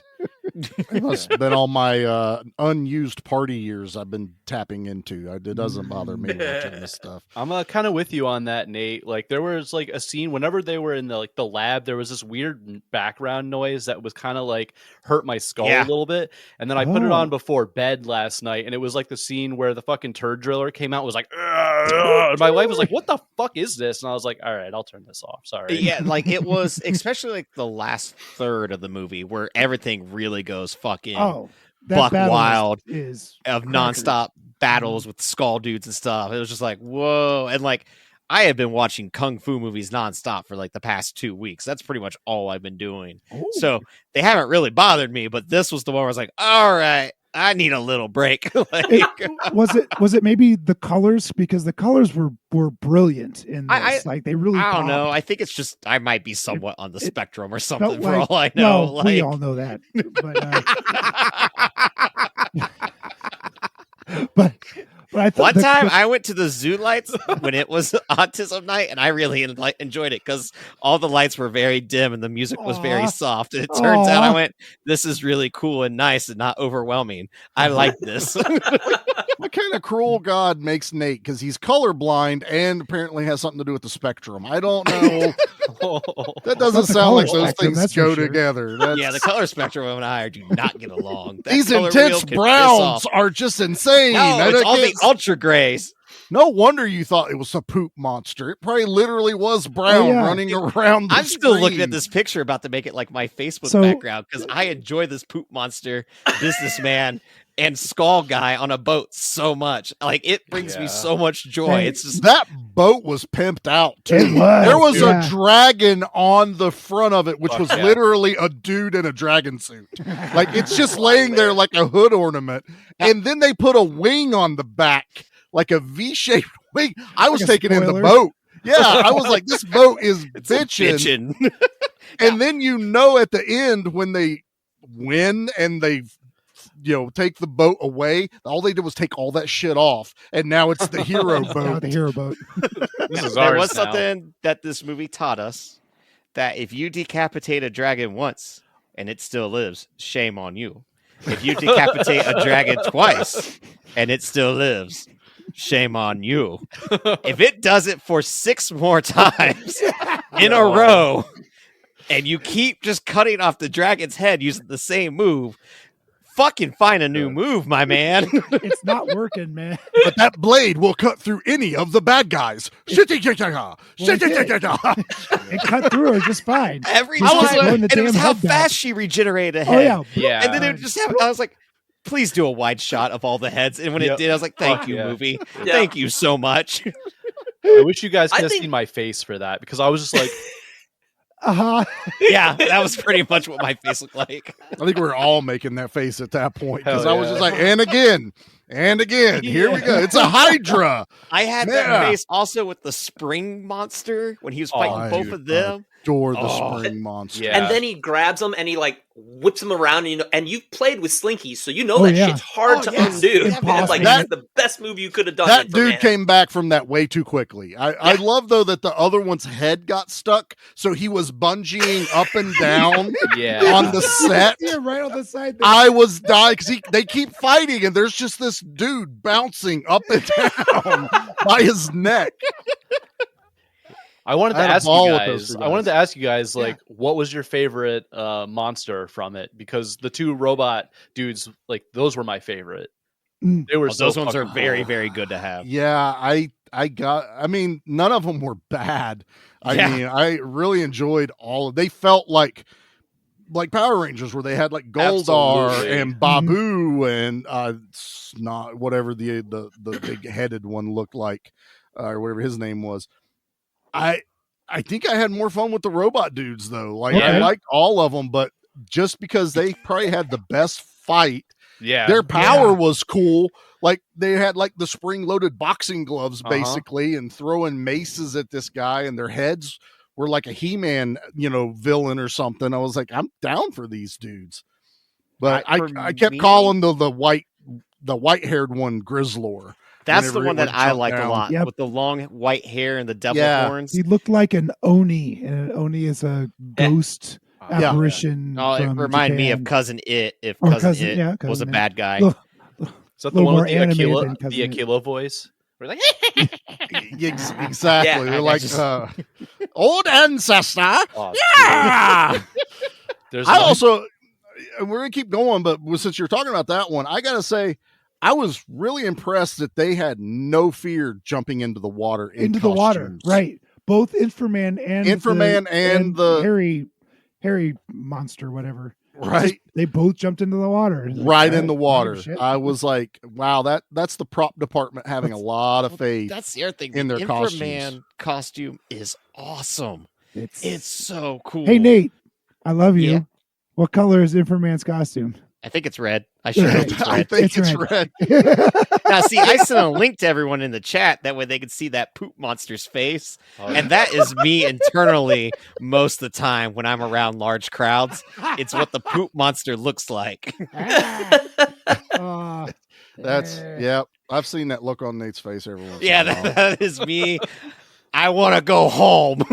It's been all my unused party years I've been tapping into. It doesn't bother me watching this stuff. I'm kind of with you on that, Nate. Like there was like a scene whenever they were in the lab, there was this weird background noise that was kind of like hurt my skull Yeah. a little bit. And then I put it Oh. on before bed last night, and it was like the scene where the fucking turd driller came out and was like, "Ugh," and my wife was like, "What the fuck is this?" And I was like, "All right, I'll turn this off. Sorry." Yeah, like it was especially like the last third of the movie where everything really goes fucking Oh, that buck battle wild is of crackers. nonstop battles with skull dudes and stuff. It was just like, whoa. And like I have been watching kung fu movies nonstop for like the past 2 weeks. That's pretty much all I've been doing. Oh. So they haven't really bothered me, but this was the one where I was like, all right, I need a little break. Like, was it maybe the colors, because the colors were brilliant in this. Like they really I don't popped. know. I think it's just I might be somewhat on the it spectrum or Felt something for like- all I know. well, like, we all know that, but I thought one time I went to the zoo lights when it was autism night, and I really enjoyed it because all the lights were very dim and the music was very Aw. soft. And it turns out I Aw. went, this is really cool and nice and not overwhelming. I like this. What kind of cruel God makes Nate? Because he's colorblind and apparently has something to do with the spectrum. I don't know. That doesn't Not the sound like color those spectrum, things that's for go sure. together. That's, Yeah, the color spectrum and I do not get along. That these color intense wheel can piss browns off. are just insane. No, I it's all the can't- ultra grays. No wonder you thought it was a poop monster. It probably literally was brown yeah. running around the I'm still looking at screen. this picture about to make it like my Facebook So- background because I enjoy this poop monster businessman and skull guy on a boat so much. Like it brings me Yeah. so much joy. Hey, It's just That boat was pimped out too. It was, There was yeah. a dragon on the front of it, which Fuck was yeah. literally a dude in a dragon suit. Like it's just laying there like a hood ornament. And then they put a wing on the back, like a V-shaped wing. I was Like a taking in the spoiler. boat. Yeah, I was like, this boat is it's bitching. bitching. And then at the end when they win and they take the boat away, all they did was take all that shit off, and now it's the hero Now boat. the hero boat. This is There ours was now. something that this movie taught us that if you decapitate a dragon once and it still lives, shame on you. If you decapitate a dragon twice and it still lives, shame on you. If it does it for 6 more times in a row and you keep just cutting off the dragon's head using the same move, fucking find a new move, my man. It's not working, man. But that blade will cut through any of the bad guys. It cut through her just fine. Every Just time, keep blowing the and it was damn how head back. fast she regenerated a Oh head. yeah. Yeah. And then it would just happen. I was like, please do a wide shot of all the heads. And when it Yep. did, I was like, thank Fuck you, yeah. movie. Yeah. Thank you so much. I wish you guys I could have think- seen my face for that because I was just like, Uh-huh. Yeah, that was pretty much what my face looked like. I think we were all making that face at that point because Hell I was yeah. just like, and again, here we go. It's a Hydra. I had Yeah. that face also with the spring monster when he was fighting Oh, both dude. of them. Adore the Oh. spring monster. Yeah. And then he grabs them and he like whips them around, and you've played with slinkies, so you know Oh, that yeah. shit's hard Oh, to yes. undo. Impossible. And like That- that's the best move you could have done. That Infra dude Man. came back from that way too quickly. I love though that the other one's head got stuck, so he was bungeeing up and down yeah. on the set. Yeah, right on the side there. I was dying because they keep fighting, and there's just this dude bouncing up and down by his neck. I wanted to I had a ask ball you with those guys. two I wanted guys. to ask you guys, Yeah. like, what was your favorite monster from it? Because the two robot dudes, like, those were my favorite. Mm. They were Oh, so those ones are fucking very, cool. very good to have. Yeah, I mean, none of them were bad. I Yeah. mean, I really enjoyed all of. They felt like Power Rangers, where they had like Goldar Absolutely. and Babu and Snot, whatever the big headed one looked like, or whatever his name was. I think I had more fun with the robot dudes though. Like I Okay. liked all of them, but just because they probably had the best fight, Yeah. their power was cool. Like they had like the spring-loaded boxing gloves basically, and throwing maces at this guy, and their heads were like a He-Man, villain or something. I was like, I'm down for these dudes, but For I kept me- calling the white-haired one Grizzlor. That's the whenever one it would that I jump liked a down. lot, Yep. with the long white hair and the devil Yeah. horns. He looked like an Oni, and an Oni is a ghost Yeah. apparition. Oh, it from reminded me of Japan. Cousin It. If Or Cousin It yeah, was a Cousin It. bad guy. Look, Is that little the one more with the animated Aquila, than Cousin the It. Aquila voice? We're like, Exactly. Yeah, They're I like just- old ancestor. oh, Yeah. dude. There's I one- also, we're gonna keep going, but since you're talking about that one, I gotta say, I was really impressed that they had no fear jumping into the water. Into the water, right? Both Inframan and Inframan and the- hairy monster, whatever. Right, They both jumped into the water. Like, right I in the don't give a water. shit. I was like, wow, that's the prop department having a lot of faith. That's the other thing. in The their Infra-Man costume is awesome. It's so cool. Hey Nate, I love you. Yeah. What color is Inframan's costume? I think it's red. I should think it's I red. think It's it's red. red. Now, see, I sent a link to everyone in the chat. That way they could see that poop monster's face. Oh, And that is me internally most of the time when I'm around large crowds. It's what the poop monster looks like. That's yeah. I've seen that look on Nate's face every once. Yeah, in a while. that is me. I want to go home.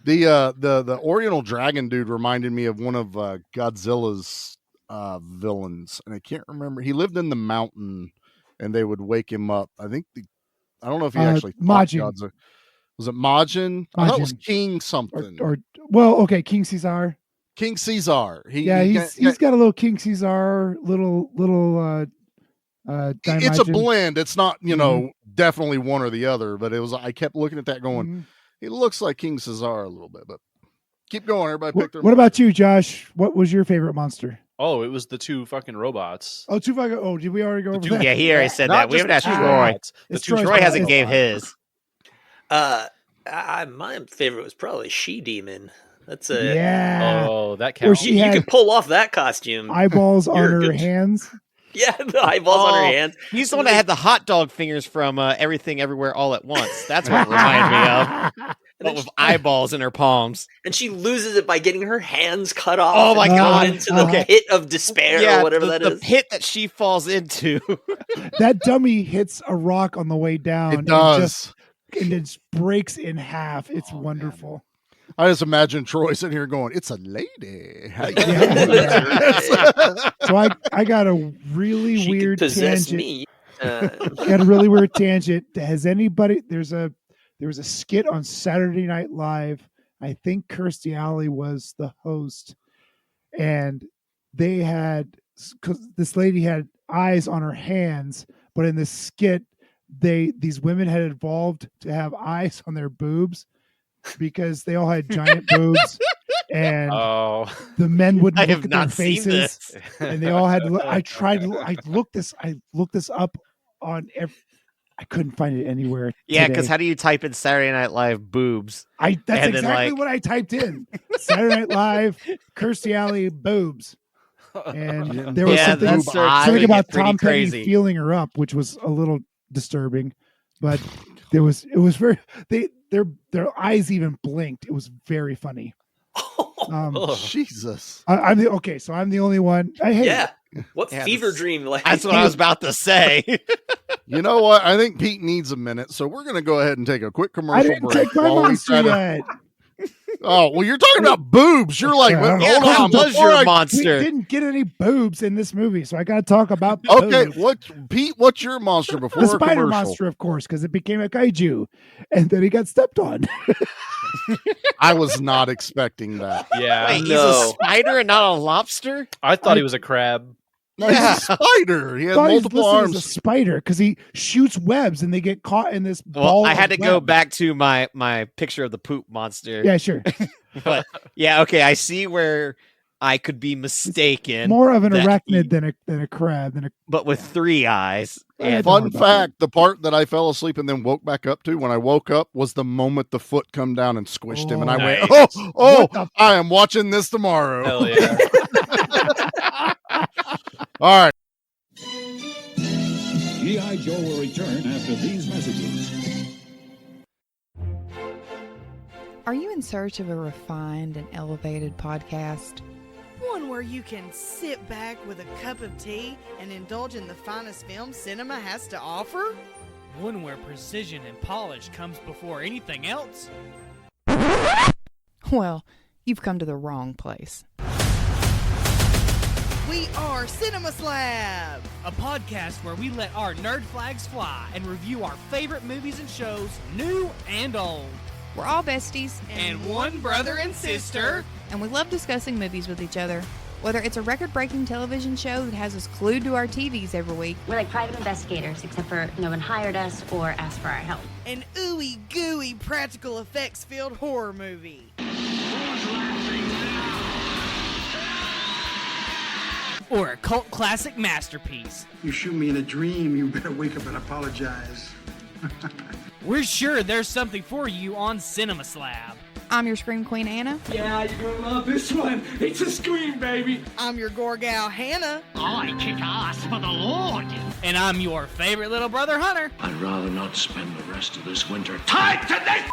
The Oriental Dragon dude reminded me of one of Godzilla's villains, and I can't remember. He lived in the mountain, and they would wake him up. I don't know if he actually fought Majin. Godzilla. Was it Majin? I thought it was Majin. King something. Okay, King Caesar. King Caesar. He's got a little King Caesar, little it's a Daimajin. blend. It's not definitely one or the other, but it was. I kept looking at that going. Mhm. He looks like King Caesar a little bit, but keep going. Everybody pick their. What about you, Josh? What was your favorite monster? oh, it was the two fucking robots. Oh, did we already go over two- that? Yeah, he already said Not that. We just haven't asked the two Troy. robots, the It's two Troy's Troy hasn't fault. gave his. My favorite was probably She Demon. That's a Yeah. Oh, that Where counts. she you had can pull off that costume. eyeballs on You're her good. hands. Yeah, the eyeballs on her Oh. hands. He's the one that had the hot dog fingers from Everything Everywhere All at Once. That's what it reminded me of. But with eyeballs in her palms. And she loses it by getting her hands cut off. Oh my and God. thrown into the Okay. pit of despair or whatever that the is. pit that she falls into. That dummy hits a rock on the way down. It does. And it just breaks in half. It's wonderful. I just imagine Troy sitting here going, "It's a lady." How you Yeah. So I got a really She could weird possess tangent. me. Got a really weird tangent. Has anybody? There was a skit on Saturday Night Live. I think Kirstie Alley was the host, and they had because this lady had eyes on her hands, but in this skit, these women had evolved to have eyes on their boobs because they all had giant boobs, and Oh, the men wouldn't I look have at their not seen faces, this. and they all had to look. I looked this up on I couldn't find it anywhere. Yeah, today. because how do you type in Saturday Night Live boobs? That's and then, exactly like- what I typed in. Saturday Night Live, Kirstie Alley boobs, and there was Yeah, something, that's something about pretty Tom Petty crazy. feeling her up, which was a little disturbing. But it was very their eyes even blinked. It was very funny. Ugh. Jesus. I'm the only one. Yeah. What Yeah, fever that's- dream? Like That's what I was about to say. You know what? I think Pete needs a minute, so we're going to go ahead and take a quick I commercial didn't break. take my while we monster try to- yet. Oh, well, you're talking about boobs. You're like, Yeah. Yeah, hold on. what was before your I- We monster? didn't get any boobs in this movie, so I got to talk about Okay, boobs. Pete, what's your monster before The a spider commercial? monster, of course, because it became a kaiju, and then he got stepped on. I was not expecting that. Yeah, Wait, he's No. a spider and not a lobster? I thought he was a crab. No, he's a spider. He has Thought he's multiple listed arms. as a spider because he shoots webs and they get caught in this Well, ball. I had to of go web. back to my picture of the poop monster. Yeah, sure. But yeah, okay, I see where I could be mistaken. More of an that arachnid he- than a crab than a. but with 3 eyes. Yeah, And don't worry Fun about fact, the part that I fell asleep and then woke back up to when I woke up was the moment the foot come down and squished him. And I went, Nice. oh, What the- I am watching this tomorrow. Hell yeah. All right. G.I. Joe will return after these messages. Are you in search of a refined and elevated podcast? One where you can sit back with a cup of tea and indulge in the finest film cinema has to offer? One where precision and polish comes before anything else? Well, you've come to the wrong place. We are Cinema Slab! A podcast where we let our nerd flags fly and review our favorite movies and shows, new and old. We're all besties, And one brother and sister. and we love discussing movies with each other. Whether it's a record-breaking television show that has us glued to our TVs every week, We're like private investigators, except for no one hired us or asked for our help. An ooey gooey practical effects filled horror movie. Or a cult classic masterpiece. You shoot me in a dream, you better wake up and apologize. We're sure there's something for you on Cinema Slab. I'm your Scream Queen, Anna. Yeah, you're gonna love this one. It's a scream, baby. I'm your Gorgal Hannah. I kick ass for the Lord. And I'm your favorite little brother, Hunter. I'd rather not spend the rest of this winter tied to this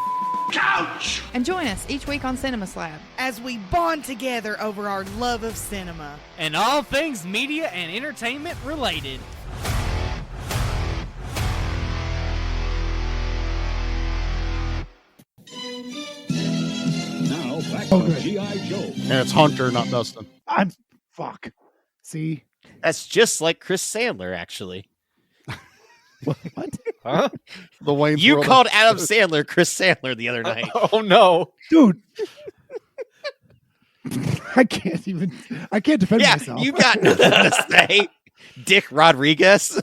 couch! And join us each week on Cinema Slab. As we bond together over our love of cinema. And all things media and entertainment related. Now back Oh, to good. G.I. Joe. And it's Hunter, not Dustin. I'm fuck. See that's just like Chris Sandler, actually. what, Huh? The Wayne You brother. called Adam Sandler Chris Sandler the other night. Oh no. dude? I can't defend Yeah, myself. you got nothing to say. Dick Rodriguez.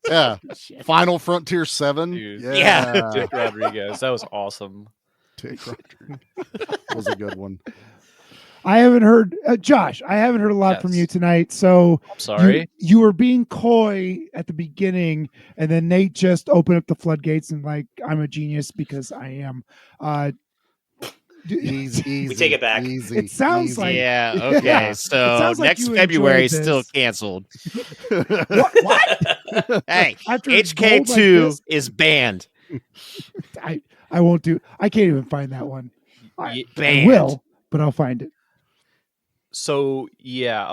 Yeah. Final Frontier 7. Dude. Yeah. Dick Rodriguez. That was awesome. Dick Rodriguez. That was a good one. I haven't heard Josh. I haven't heard a lot from Yes. you tonight. So I'm sorry. you were being coy at the beginning, and then Nate just opened up the floodgates and like I'm a genius because I am. Easy. We take it back. Easy. It sounds easy. like- Yeah, Yeah. okay. It So sounds like next you February is enjoyed still this. canceled. what? Hey, After HK2 gold like this? is banned. I won't do. I can't even find that one. I Banned. will, but I'll find it. So yeah,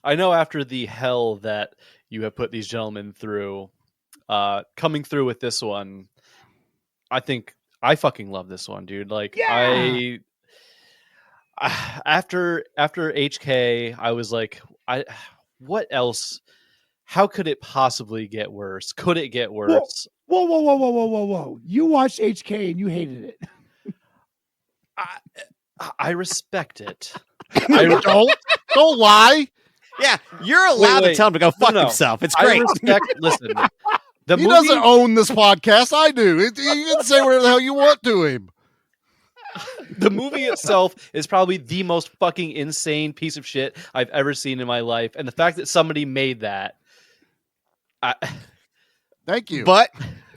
I know after the hell that you have put these gentlemen through, coming through with this one, I think I fucking love this one, dude. Like after HK, I was like, what else? How could it possibly get worse? Could it get worse? Whoa! You watched HK and you hated it. I respect it. Don't lie. Yeah, you're allowed to wait. tell him to go fuck No. himself. It's I great. respect. Listen, the He movie doesn't own this podcast. I do. You can say whatever the hell you want to him. the movie itself is probably the most fucking insane piece of shit I've ever seen in my life, and the fact that somebody made that, Thank you. But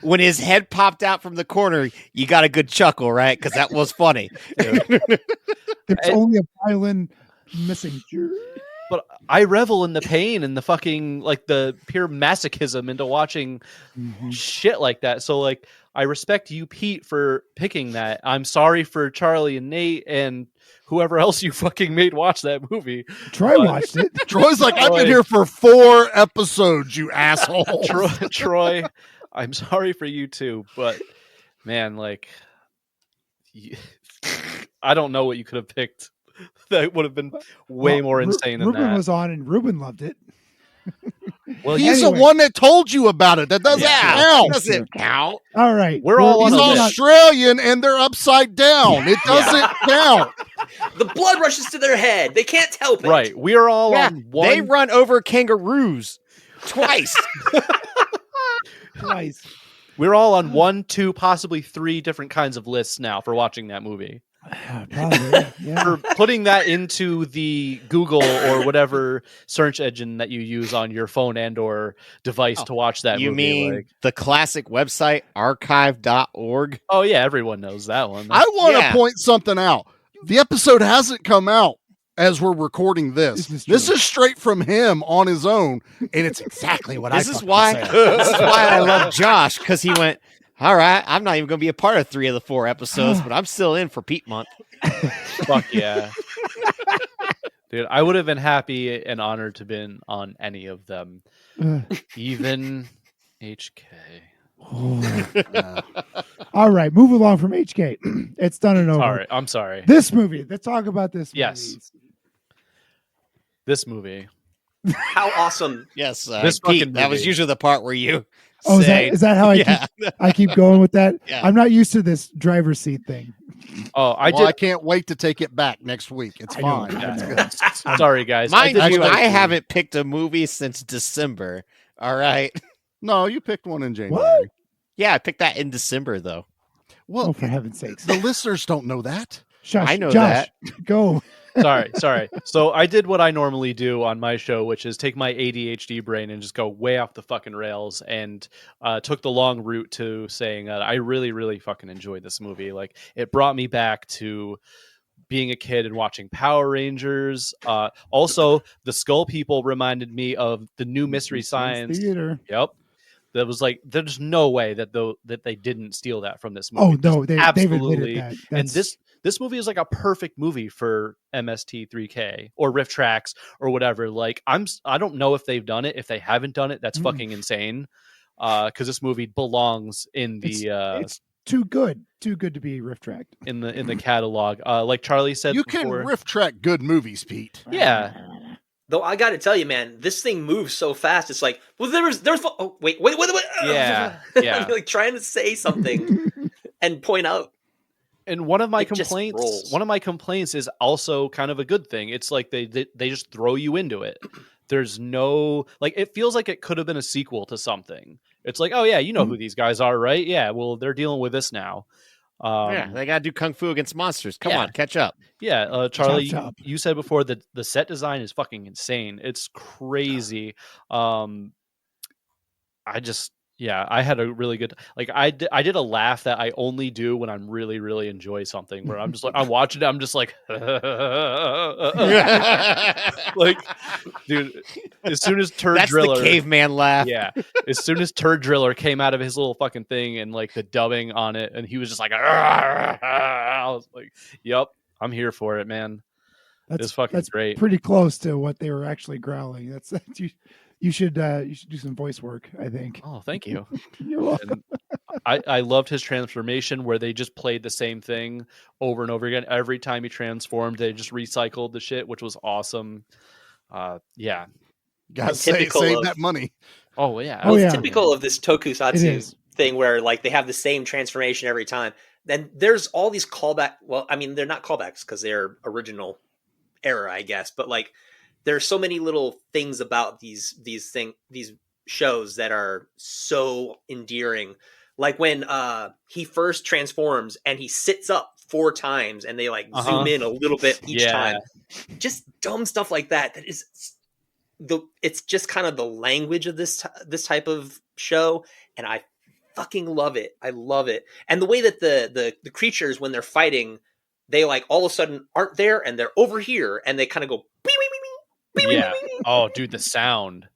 when his head popped out from the corner, you got a good chuckle, right? Because that was funny. There's only a violin missing. but I revel in the pain and the fucking like the pure masochism into watching shit like that. So like, I respect you, Pete, for picking that. I'm sorry for Charlie and Nate and whoever else you fucking made watch that movie. Troy watched it. Troy's like, I've Troy. been here for 4 episodes, you asshole. Troy, I'm sorry for you too, but man, like, I don't know what you could have picked that would have been way more insane than Ruben that. was on, and Ruben loved it. Well, he's the one that told you about it. That doesn't count. That doesn't count. All right, We're all He's on a list. Australian, and they're upside down. It doesn't count. The blood rushes to their head. They can't help it. Right. We are all on one. They run over kangaroos twice. Twice. We're all on 1, 2, possibly 3 different kinds of lists now for watching that movie. Probably, yeah. For putting that into the Google or whatever search engine that you use on your phone and or device to watch that You movie. mean the classic website, archive.org? Oh, yeah, everyone knows that one. I want to point something out. The episode hasn't come out as we're recording this. This is straight from him on his own, and it's exactly what This is why I love Josh, because he went, all right, I'm not even going to be a part of 3 of the 4 episodes, but I'm still in for Pete Month. Fuck yeah. Dude, I would have been happy and honored to have been on any of them. Even HK. All right, move along from HK. It's done and over. All right, I'm sorry. This movie. Let's talk about this movie. Yes. This movie. How awesome. Yes, this Pete, that was usually the part where you Oh, say, is that how I keep going with that? Yeah. I'm not used to this driver's seat thing. Oh, I can't wait to take it back next week. It's fine. Sorry, guys. Mind you, I haven't picked a movie since December. All right. No, you picked one in January. What? Yeah, I picked that in December, though. Well, Oh, for heaven's sakes. the listeners don't know that. Shush, I know Josh, that. Go. Sorry. So I did what I normally do on my show, which is take my ADHD brain and just go way off the fucking rails, and took the long route to saying I really, really fucking enjoyed this movie. Like, it brought me back to being a kid and watching Power Rangers. Also, the Skull People reminded me of the new Mystery Science Theater. Yep. That was like, there's no way that they didn't steal that from this Oh movie. no, they've Absolutely. admitted that. And this movie is like a perfect movie for MST3K or Riff Tracks or whatever. Like, I don't know if they've done it. If they haven't done it, that's fucking insane. Because this movie belongs in the it's too good to be riff tracked in the catalog. Like Charlie said, You before, can riff track good movies, Pete. Yeah. Though I got to tell you, man, this thing moves so fast. It's like, well, there's. Oh, wait. Yeah. Like trying to say something and point out. And one of my It just rolls. complaints is also kind of a good thing. It's like they just throw you into it. There's no, like, it feels like it could have been a sequel to something. It's like, oh yeah, you know who these guys are, right? Yeah, well, they're dealing with this now. Yeah, they got to do Kung Fu against monsters. Come on, catch up. Yeah, Charlie, Chop. you said before that the set design is fucking insane. It's crazy. I had a really good, like, I did a laugh that I only do when I'm really, really enjoy something, where I'm just like, I'm watching it, I'm just like, like, dude, as soon as That's Driller, the caveman laugh. yeah, as soon as Turd Driller came out of his little fucking thing and like the dubbing on it, and he was just like, I was like, yep, I'm here for it, man. It's fucking great. Pretty close to what they were actually growling. That's you should do some voice work, I think. Oh, thank you. You're welcome. And I loved his transformation, where they just played the same thing over and over again. Every time he transformed, they just recycled the shit, which was awesome. Yeah. Gotta save that money. Oh, yeah. Oh, yeah. It's typical of this It tokusatsu is. thing where like they have the same transformation every time. Then there's all these callback. Well, I mean, they're not callbacks because they're original era, I guess. But like, there's so many little things about these shows that are so endearing. Like when he first transforms and he sits up 4 times and they like zoom in a little bit each time. Just dumb stuff like that. That is it's just kind of the language of this type of show, and I fucking love it. I love it. And the way that the creatures, when they're fighting, they like all of a sudden aren't there and they're over here and they kind of go beep, beep, beep, beep, beep, Yeah. beep, beep, beep. Oh, dude, the sound.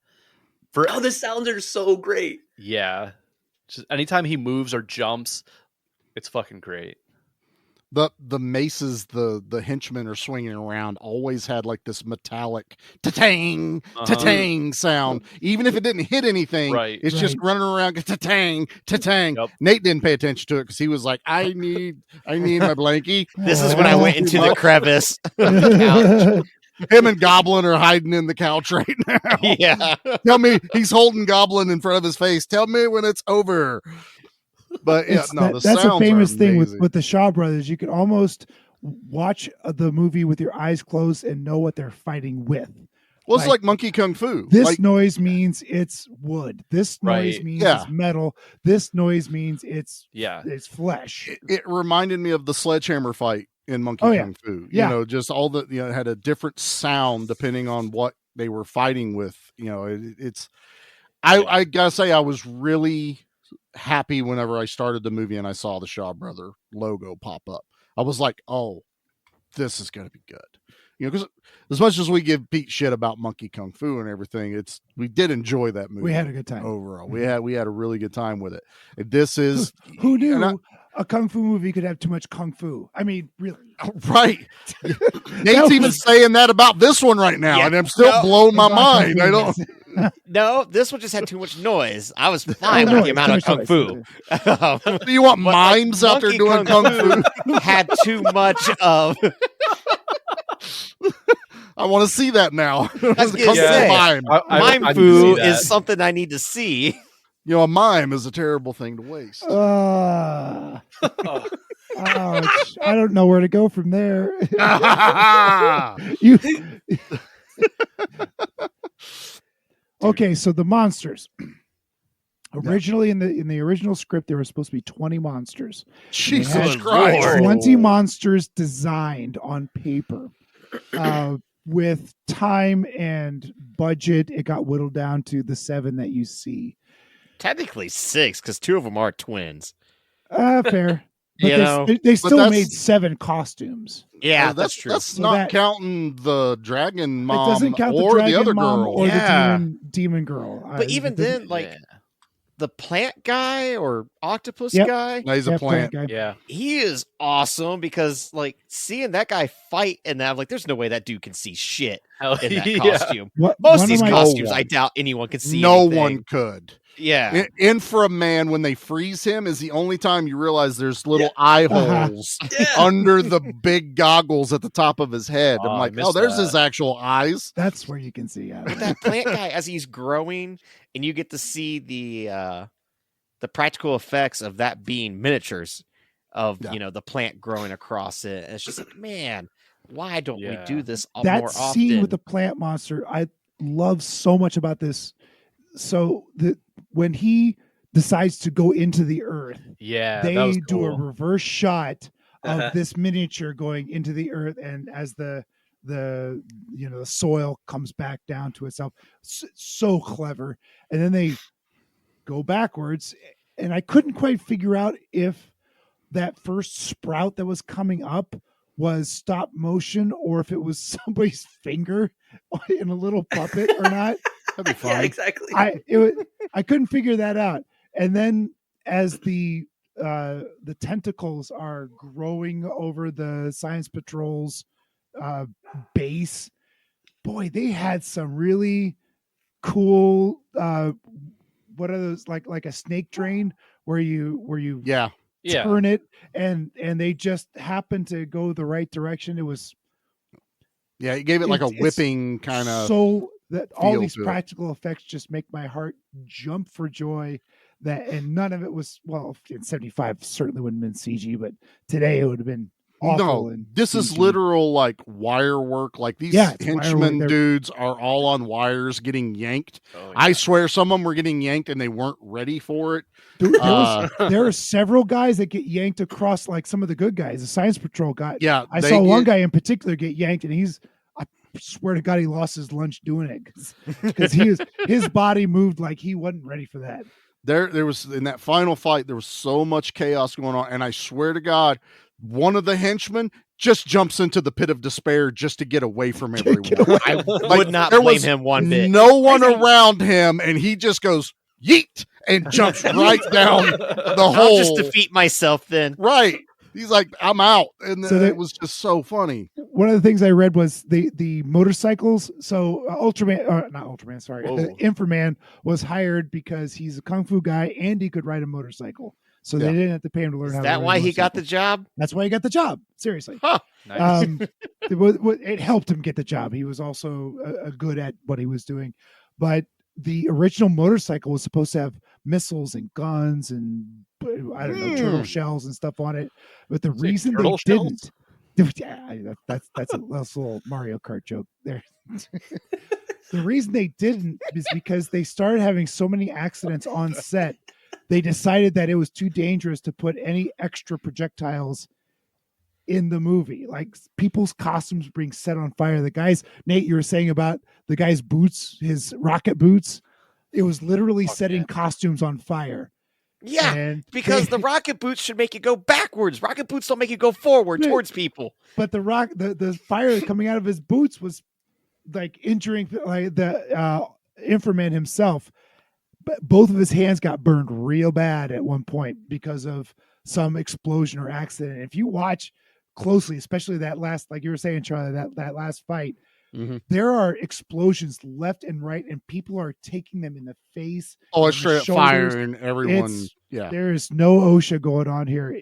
The sounds are so great. Yeah. Just anytime he moves or jumps, it's fucking great. the maces the henchmen are swinging around always had like this metallic ta-tang, ta-tang sound. Even if it didn't hit anything, Right. it's just running around ta-tang, ta-tang. Yep. Nate didn't pay attention to it because he was like, I need my blankie. This is when I went into the crevice of the couch. Him and Goblin are hiding in the couch right now. Yeah. Tell me, he's holding Goblin in front of his face. Tell me when it's over. But yeah, that's a famous thing with the Shaw brothers. You could almost watch the movie with your eyes closed and know what they're fighting with. Well, it's like Monkey Kung Fu. This noise means it's wood. This noise means it's metal. This noise means it's flesh. It reminded me of the sledgehammer fight in Monkey Kung Fu. Yeah. You know, just all the it had a different sound depending on what they were fighting with. You know, I gotta say I was really happy whenever I started the movie and I saw the Shaw Brother logo pop up. I was like, oh, this is gonna be good. You know, because as much as we give Pete shit about Monkey Kung Fu and everything, we did enjoy that movie. We had a good time overall. We had a really good time with it. And this is who knew a kung fu movie could have too much kung fu. I mean, really, right? Nate's even saying that about this one right now, and I'm still blowing my mind. I don't. No, this one just had too much noise. I was fine with the amount of kung fu. Do you want mimes out there doing kung fu? Had too much of. I want to see that now. Mime fu is something I need to see. You know, a mime is a terrible thing to waste. Ouch. I don't know where to go from there. Okay, so the monsters. Originally, in the original script, there were supposed to be 20 monsters. Jesus Christ! 20 monsters designed on paper. With time and budget, it got whittled down to the 7 that you see. Technically 6, because 2 of them are twins. Fair. But they still made 7 costumes. Yeah, that's true. That's not counting the dragon mom it doesn't count or the other mom girl. or the demon girl. But even then, the plant guy or octopus guy. No, he's a plant guy. Yeah. He is awesome because seeing that guy fight and that, there's no way that dude can see shit in that costume. Most of these costumes, I doubt anyone can see anything. No one could. Yeah. Infra-Man, when they freeze him, is the only time you realize there's little eye holes under the big goggles at the top of his head. I'm like, there's his actual eyes. That's where you can see. But that plant guy, as he's growing, and you get to see the practical effects of that being miniatures of the plant growing across it. And it's just like, man, why don't we do this more often? That scene with the plant monster, I love so much about this. So when he decides to go into the earth, they do a reverse shot of this miniature going into the earth, and as the soil comes back down to itself, so clever. And then they go backwards, and I couldn't quite figure out if that first sprout that was coming up was stop motion or if it was somebody's finger in a little puppet or not. That'd be fun. Yeah, exactly. I couldn't figure that out. And then as the tentacles are growing over the Science Patrol's base, boy, they had some really cool what are those, like a snake drain where you turn it and they just happened to go the right direction. It was he gave it like a whipping kind of so that all these practical effects just make my heart jump for joy. And none of it was, well, in 75 certainly wouldn't have been CG, but today it would have been awful. No, this is literal like wire work. Like these henchmen dudes are all on wires getting yanked. Oh, yeah. I swear some of them were getting yanked and they weren't ready for it. Dude, there are several guys that get yanked across, like some of the good guys. The Science Patrol guy. Yeah, I saw one guy in particular get yanked, and I swear to God, he lost his lunch doing it because his body moved like he wasn't ready for that. There was, in that final fight, there was so much chaos going on, and I swear to God, one of the henchmen just jumps into the pit of despair just to get away from everyone. I would not blame him one bit. No one around him, and he just goes yeet and jumps right down the hole. I'll just defeat myself then. Right. He's like, I'm out. And So it was just so funny. One of the things I read was the motorcycles. So not Ultraman, sorry. Infra-Man was hired because he's a kung fu guy and he could ride a motorcycle. So they didn't have to pay him to learn how to ride a motorcycle. Is that why he got the job? That's why he got the job. Seriously. Huh. Nice. It helped him get the job. He was also good at what he was doing. But the original motorcycle was supposed to have missiles and guns and I don't know, turtle shells and stuff on it. But the reason they didn't, that's a little Mario Kart joke there. The reason they didn't is because they started having so many accidents on set. They decided that it was too dangerous to put any extra projectiles in the movie. Like people's costumes being set on fire. The guys, Nate, you were saying about the guy's boots, his rocket boots. It was literally setting costumes on fire. Yeah, because the rocket boots should make you go backwards. Rocket boots don't make you go forward towards people. But the fire coming out of his boots was like injuring the Inframan himself. But both of his hands got burned real bad at one point because of some explosion or accident. If you watch closely, especially that last, like you were saying, Charlie, that last fight, there are explosions left and right, and people are taking them in the face. Oh, it's straight up firing everyone. There is no OSHA going on here.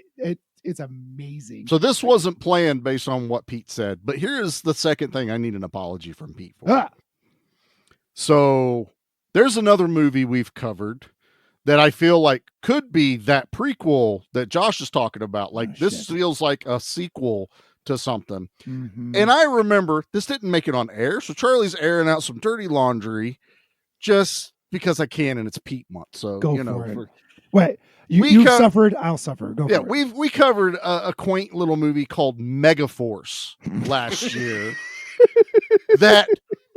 It's amazing. So this wasn't planned based on what Pete said, but here's the second thing I need an apology from Pete for. So there's another movie we've covered that I feel like could be that prequel that Josh is talking about. Like this feels like a sequel to something. And I remember this didn't make it on air. So Charlie's airing out some dirty laundry just because I can, and it's Pete month. So, go for it. Wait, you suffered, I'll suffer. Go for it. We covered a quaint little movie called Megaforce last year that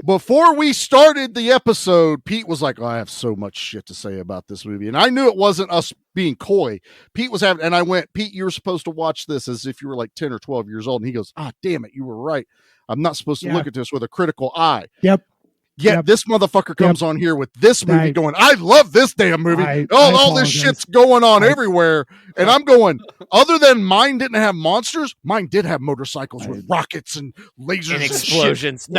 before we started the episode, Pete was like, I have so much shit to say about this movie. And I knew it wasn't us being coy. Pete was having, and I went, Pete, you were supposed to watch this as if you were like 10 or 12 years old. And he goes, damn it, you were right. I'm not supposed to look at this with a critical eye. Yet this motherfucker comes on here with this movie going, I love this damn movie. All this shit's going on everywhere. And I'm going, other than mine didn't have monsters, mine did have motorcycles with rockets and lasers and explosions.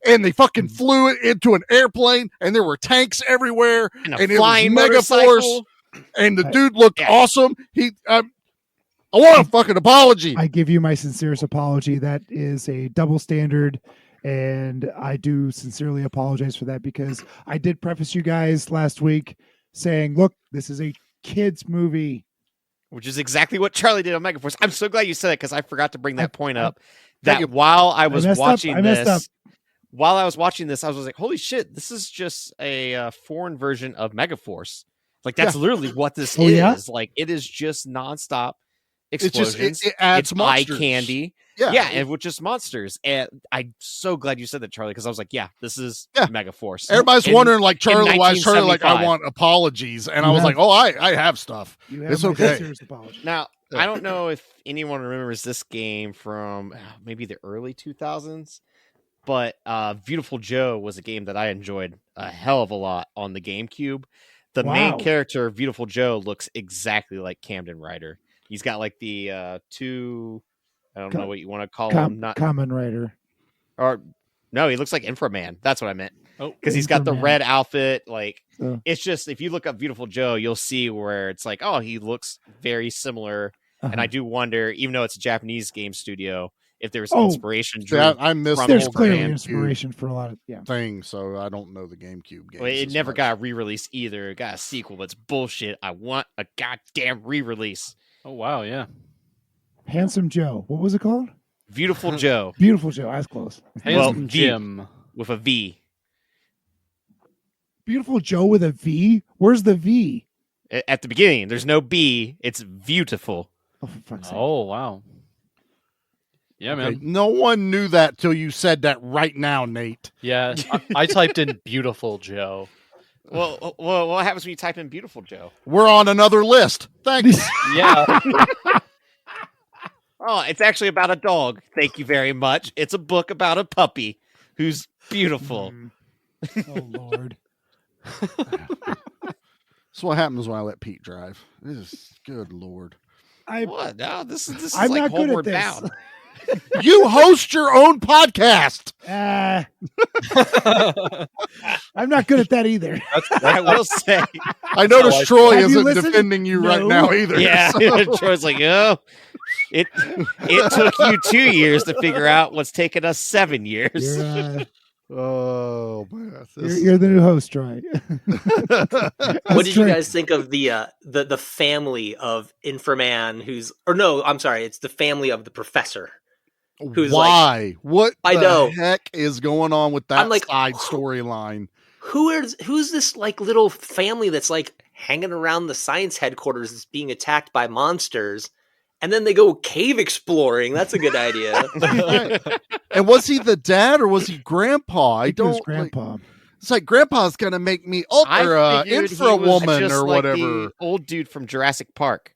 And they fucking flew it into an airplane, and there were tanks everywhere. And it was Megaforce. And the dude looked awesome. I want a fucking apology. I give you my sincerest apology. That is a double standard. And I do sincerely apologize for that, because I did preface you guys last week saying, look, this is a kid's movie. Which is exactly what Charlie did on Megaforce. I'm so glad you said it, because I forgot to bring that point up. That while I was watching this, I was like, holy shit, this is just a foreign version of Megaforce. Like, that's literally what this is. Yeah? Like, it is just nonstop explosions. It adds eye candy. And with just monsters. And I'm so glad you said that, Charlie, because I was like, this is Megaforce. Everybody's wondering, like, Charlie, why is Charlie like, I want apologies? And I was like, I have stuff. It's okay. Now, I don't know if anyone remembers this game from maybe the early 2000s, but Beautiful Joe was a game that I enjoyed a hell of a lot on the GameCube. The main character of Beautiful Joe looks exactly like Camden Ryder. He's got like the two... I don't know what you want to call him. Not Kamen Rider. Or no, he looks like Infra-Man. That's what I meant. Because he's got the red outfit. Like it's just, if you look up Beautiful Joe, you'll see where it's like, he looks very similar. And I do wonder, even though it's a Japanese game studio, if there's inspiration. I missed. There's clearly inspiration for a lot of things, so I don't know the GameCube games. Well, it never got re-released either. It got a sequel, but it's bullshit. I want a goddamn re-release. Oh wow, yeah. Handsome Joe. What was it called? Beautiful Joe. Beautiful Joe. I was close. Handsome Jim. With a V. Beautiful Joe with a V? Where's the V? At the beginning. There's no B. It's beautiful. Oh, for fuck's sake. Oh, wow. Yeah, man. No one knew that till you said that right now, Nate. Yeah, I typed in Beautiful Joe. Well, what happens when you type in Beautiful Joe? We're on another list. Thanks. Yeah. Oh, it's actually about a dog. Thank you very much. It's a book about a puppy who's beautiful. Oh, Lord. That's what happens when I let Pete drive. This is good, Lord. What? No, this is I'm like not good at Homeward this. Bound. You host your own podcast. I'm not good at that either. I will say. I noticed I Troy Have you isn't listened? defending you right No. now either. Yeah, so- Troy's like, oh, it took you 2 years to figure out what's taken us 7 years. Oh man, You're the new host, Troy. What did you guys think of the family of Infra-Man it's the family of the professor. Who's Why? What I the know. heck is going on with that I'm like, side storyline? Who's this like little family that's like hanging around the science headquarters that's being attacked by monsters, and then they go cave exploring? That's a good idea. And was he the dad or was he grandpa? I It don't. was Grandpa. It's like Grandpa's gonna make me I figured he Infra was woman just or like whatever. the old dude from Jurassic Park.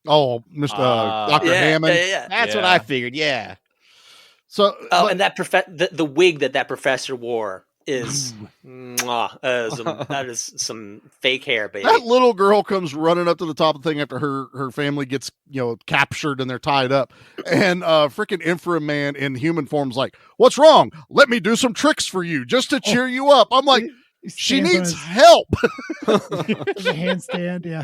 Oh, Mr. Dr. Hammond. Yeah. That's what I figured. Yeah. So, and that the wig that professor wore is that is some fake hair, baby. that little girl comes running up to the top of the thing after her family gets captured and they're tied up, and freaking Infra-Man in human form's like, "What's wrong? Let me do some tricks for you just to cheer you up." I'm like, she needs help. The handstand, yeah.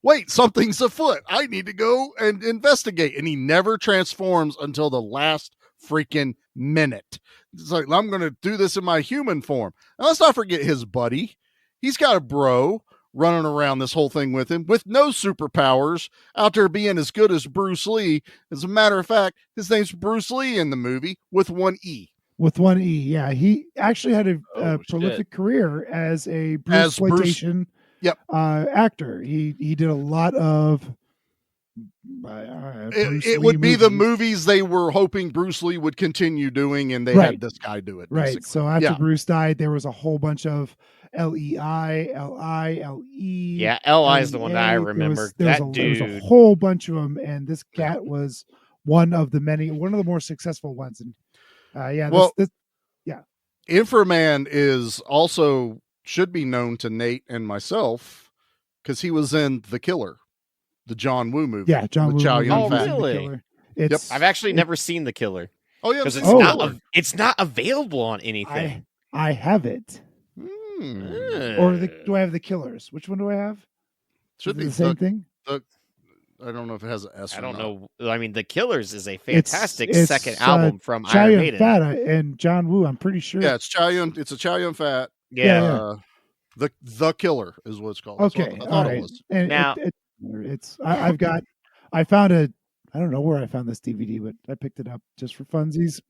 Wait, something's afoot. I need to go and investigate. And he never transforms until the last freaking minute. It's like, I'm going to do this in my human form. Now, let's not forget his buddy. He's got a bro running around this whole thing with him with no superpowers, out there being as good as Bruce Lee. As a matter of fact, his name's Bruce Lee in the movie with one E. With one E, yeah. He actually had a prolific career as a Bruce-exploitation actor. He did a lot of it would be the movies they were hoping Bruce Lee would continue doing, and they had this guy do it. Right. So after Bruce died, there was a whole bunch of LEI, LI, LE. Yeah, LI is the one that I remember. There was a whole bunch of them, and this cat was one of the more successful ones. And Infra-Man is also should be known to Nate and myself because he was in The Killer, the John Woo movie. Yeah, John Woo. Chow Oh, Yun-fat. really? I've actually never seen The Killer. Oh, yeah, because it's not available on anything. I have it. Or do I have The Killers? Which one do I have? Should be the same thing. I don't know if it has an S. I don't know. I mean, The Killers is a fantastic second album from Chow Iron Maiden. Yun-fat and John Woo. I'm pretty sure. Yeah, it's Chow Yun. It's a Chow Yun-fat. Yeah. The Killer is what it's called. Okay, I thought it was. And now I found a. I don't know where I found this DVD, but I picked it up just for funsies.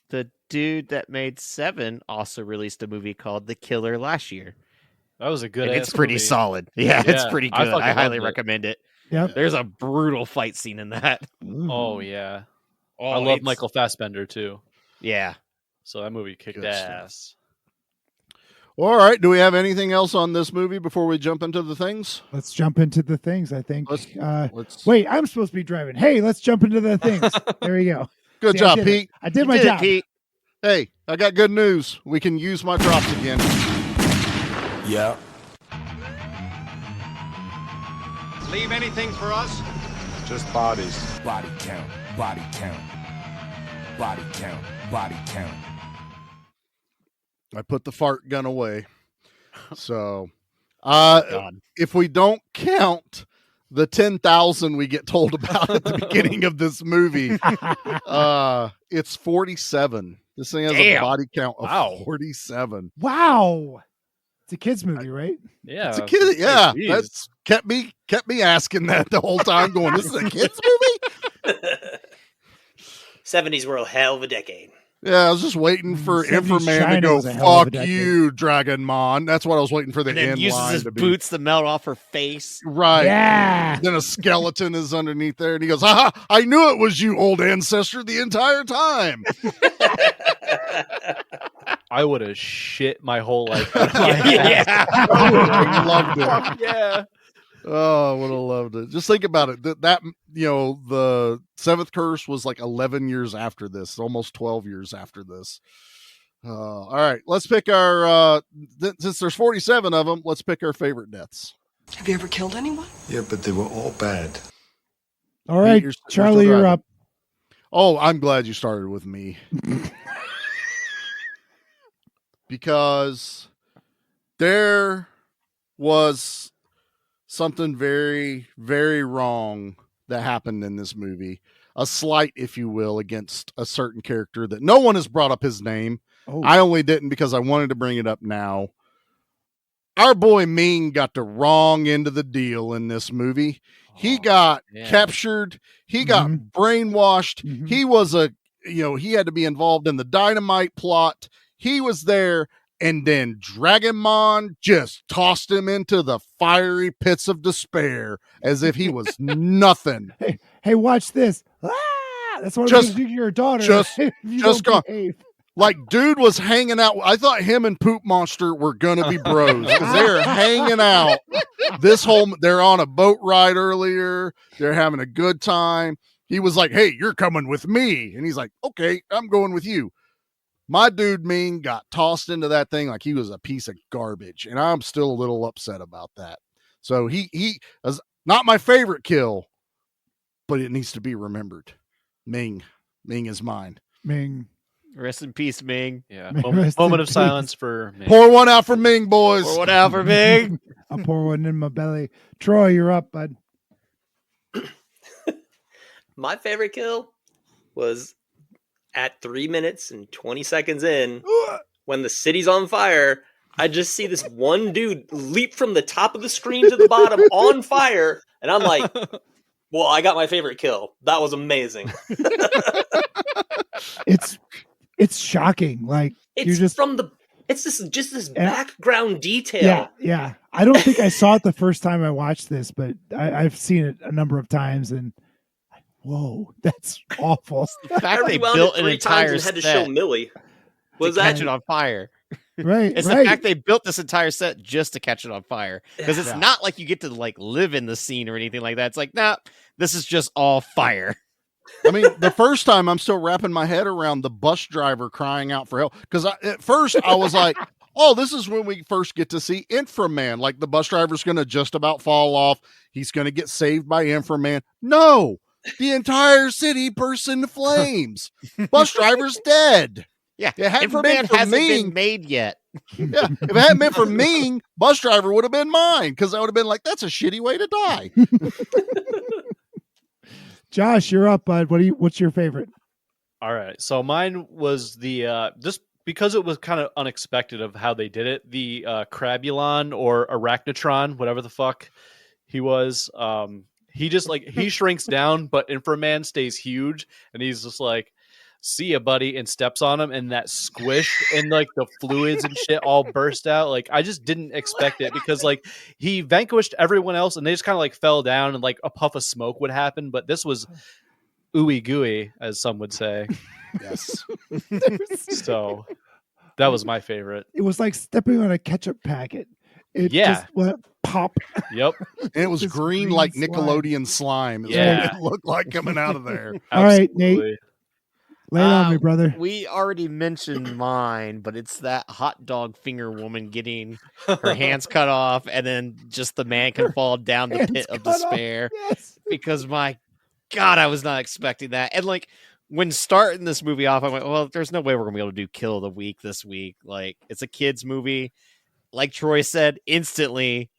The dude that made Seven also released a movie called The Killer last year. That was a good. It's pretty solid. Yeah, it's pretty good. I highly recommend it. Yep. There's a brutal fight scene in that. Oh yeah. Oh, I love Michael Fassbender too. Yeah. So that movie kicked Good ass. All right. Do we have anything else on this movie before we jump into the things? Let's jump into the things. I think. Let's Wait, I'm supposed to be driving. Hey, let's jump into the things. There we go. Good job, Pete. I did my job. Pete. Hey, I got good news. We can use my drops again. Yeah. Leave anything for us? Just bodies. Body count. Body count. Body count. Body count. I put the fart gun away. So, God. if we don't count the 10,000 we get told about at the beginning of this movie, it's 47. This thing has a body count of 47. Wow. It's a kids movie, right? Yeah. It's a kid. Yeah. That's kept me asking that the whole time, going, this is a kids movie? 70s were a hell of a decade. Yeah, I was just waiting for Infra-Man to go, fuck you, Dragonmon. That's what I was waiting for the And then end uses line his to be. boots to melt off her face. Right. Yeah. Then a skeleton is underneath there, and he goes, "Ha! I knew it was you, old ancestor, the entire time." I would have shit my whole life. Yeah. I would have loved it. Fuck yeah. Oh, I would have loved it. Just think about it. That the seventh curse was like 11 years after this, almost 12 years after this. All right, let's pick our since there's 47 of them, let's pick our favorite deaths. Have you ever killed anyone? Yeah, but they were all bad. All right, Charlie, you're up. Oh, I'm glad you started with me. Because there was something very, very wrong that happened in this movie. A slight, if you will, against a certain character that no one has brought up his name. Oh. I only didn't because I wanted to bring it up now. Our boy Ming got the wrong end of the deal in this movie. He got captured. He got brainwashed. He was he had to be involved in the dynamite plot. He was there, and then Dragonmon just tossed him into the fiery pits of despair as if he was nothing. Hey, watch this. Ah, that's what I'm going to do to your daughter. If you just don't gone. behave. Like, dude was hanging out. I thought him and Poop Monster were going to be bros because they're hanging out. They're on a boat ride earlier. They're having a good time. He was like, hey, you're coming with me. And he's like, okay, I'm going with you. My dude Ming got tossed into that thing like he was a piece of garbage. And I'm still a little upset about that. So he is not my favorite kill, but it needs to be remembered. Ming is mine. Ming. Rest in peace, Ming. Yeah. Moment of silence for Ming. Pour one out for Ming, boys. Pour one out for Ming. I'll pour one in my belly. Troy, you're up, bud. My favorite kill was at 3 minutes and 20 seconds in, when the city's on fire. I just see this one dude leap from the top of the screen to the bottom on fire, and I'm like, well, I got my favorite kill. That was amazing. It's shocking. Like, it's just this background detail. Yeah. I don't think I saw it the first time I watched this, but I've seen it a number of times, and whoa, that's awful. The fact they built an entire and had to set show Millie was to catch it on fire. Right. It's the fact they built this entire set just to catch it on fire. Because it's not like you get to like live in the scene or anything like that. It's like, nah, this is just all fire. I mean, the first time I'm still wrapping my head around the bus driver crying out for help. Because at first I was like, oh, this is when we first get to see Infra-Man. Like the bus driver's going to just about fall off. He's going to get saved by Infra-Man. No, the entire city bursts into flames. Bus driver's dead. Yeah, Infra-Man hasn't been made yet. Yeah, if it hadn't been for Ming, bus driver would have been mine because I would have been like, that's a shitty way to die. Josh, you're up, bud. What's your favorite? All right. So mine was the just because it was kind of unexpected of how they did it, the Crabulon or Arachnotron, whatever the fuck he was. He just he shrinks down, but Inframan stays huge, and he's just like, see ya, buddy, and steps on him, and that squish and like the fluids and shit all burst out. Like, I just didn't expect it because like he vanquished everyone else and they just kind of like fell down and like a puff of smoke would happen. But this was ooey gooey, as some would say. Yes. So that was my favorite. It was like stepping on a ketchup packet. It just went pop. Yep. And it was green like Nickelodeon slime. Is what it looked like coming out of there. All right, Nate. Lay it on me, brother. We already mentioned mine, but it's that hot dog finger woman getting her hands cut off, and then just the man can fall down the pit of despair. Yes. Because my God, I was not expecting that. And like when starting this movie off, I went, well, there's no way we're gonna be able to do Kill of the Week this week. Like, it's a kid's movie. Like Troy said, instantly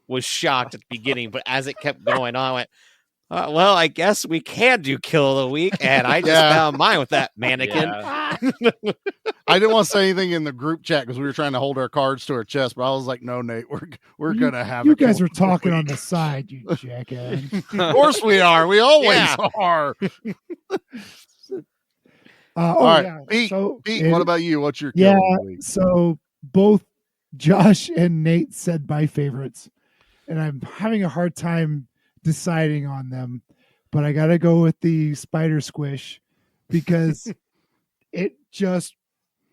was shocked at the beginning, but as it kept going on, I went, well, I guess we can do Kill of the Week, and I just found mine with that mannequin. I didn't want to say anything in the group chat because we were trying to hold our cards to our chest, but I was like, no, Nate, we're gonna have. You guys were talking on the side, you jackass. Of course we are. We always are. All right, Pete. Pete, what about you? What's your Kill of the Week? So both Josh and Nate said my favorites, and I'm having a hard time deciding on them, but I gotta go with the spider squish because it just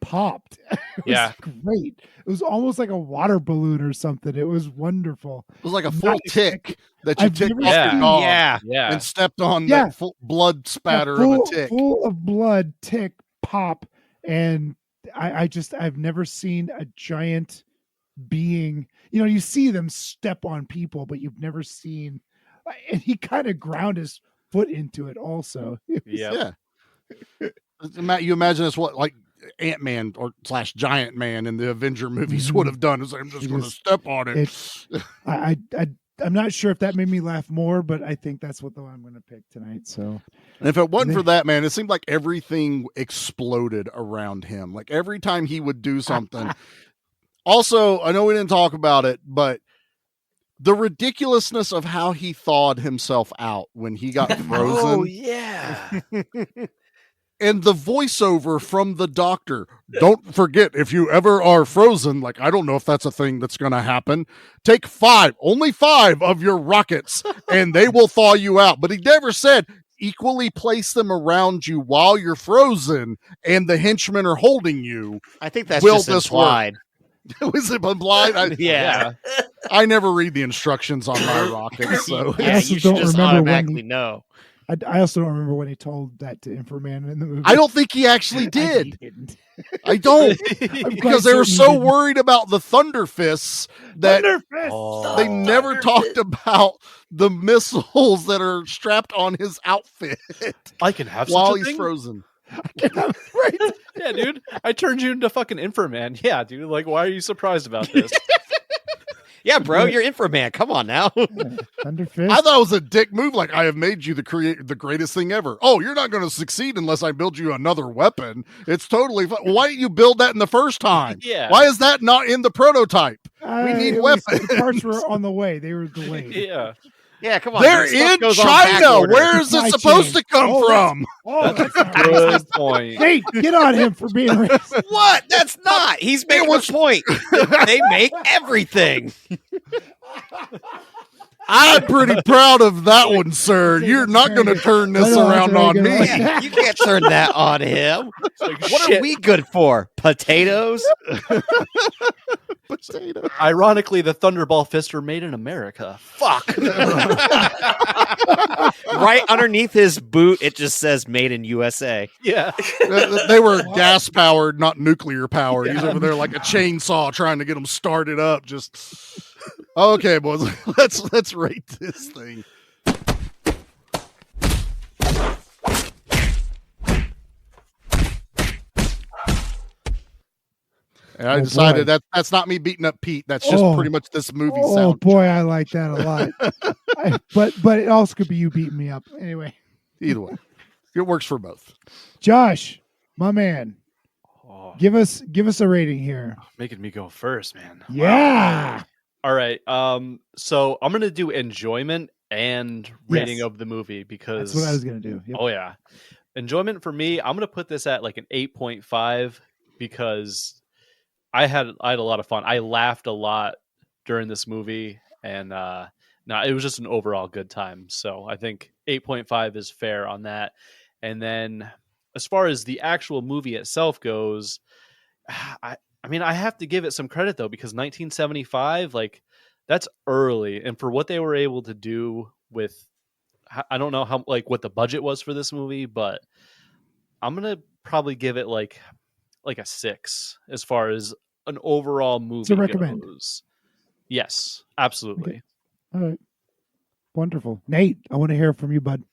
popped. It was great. It was almost like a water balloon or something. It was wonderful. It was like a full tick that you ticked off your dog and stepped on that full blood spatter of a tick. Full of blood tick pop, and I've never seen a giant being. you see them step on people, but you've never seen, and he kind of ground his foot into it also. Yeah. You imagine that's what like Ant-Man or / Giant Man in the Avenger movies would have done. Is like, I'm just going to step on it. I'm not sure if that made me laugh more, but I think that's what the one I'm going to pick tonight. So, and if it wasn't for that, man, it seemed like everything exploded around him. Like every time he would do something. Also, I know we didn't talk about it, but the ridiculousness of how he thawed himself out when he got frozen. Oh, yeah. And the voiceover from the doctor, don't forget, if you ever are frozen, like, I don't know if that's a thing that's going to happen. Take only 5 of your rockets, and they will thaw you out. But he never said, equally place them around you while you're frozen, and the henchmen are holding you. I think that's just implied. Was it implied? Yeah. I never read the instructions on my rockets, so yeah, you should just automatically know. I also don't remember when he told that to Infra-Man in the movie. I don't think he actually did. He didn't. I don't, because they were so worried about the Thunder Fists that they never talked about the missiles that are strapped on his outfit. I can have while such a he's thing? frozen. Right? Yeah, dude. I turned you into fucking Infra-Man. Yeah, dude. Like, why are you surprised about this? Yeah, bro, you're Infra-Man. Come on now. Thunder Fist. I thought it was a dick move. Like, I have made you the greatest thing ever. Oh, you're not going to succeed unless I build you another weapon. It's totally fun. Why didn't you build that in the first time? Yeah. Why is that not in the prototype? We need weapons. The parts were on the way. They were delayed. Yeah. Yeah, come on. They're in China. Where is it supposed to come from? That's a good point. Nate, get on him for being racist. What? That's not. He's making a point. They make everything. I'm pretty proud of that one, sir. You're not going to turn this around on me. Yeah, you can't turn that on him. What are we good for? Potatoes? Potato. Ironically, the Thunderball fists were made in America. Fuck. Right underneath his boot, it just says "Made in USA." Yeah. They were gas powered, not nuclear powered. He's over there like a chainsaw trying to get them started up. Just okay, boys. Let's rate this thing. And I decided that's not me beating up Pete. That's just pretty much this movie sound. Oh boy, I like that a lot. But it also could be you beating me up. Anyway. Either way. It works for both. Josh, my man. Give us a rating here. Making me go first, man. Yeah. Wow. All right. So I'm gonna do enjoyment and rating of the movie because that's what I was gonna do. Yep. Oh yeah. Enjoyment for me, I'm gonna put this at like an 8.5 because I had a lot of fun. I laughed a lot during this movie, and it was just an overall good time. So I think 8.5 is fair on that. And then as far as the actual movie itself goes, I mean, I have to give it some credit though, because 1975, like that's early, and for what they were able to do with, I don't know how like what the budget was for this movie, but I'm gonna probably give it like a 6 as far as an overall movie recommend. goes. Yes, absolutely. Okay. All right. Wonderful. Nate, I want to hear from you, bud.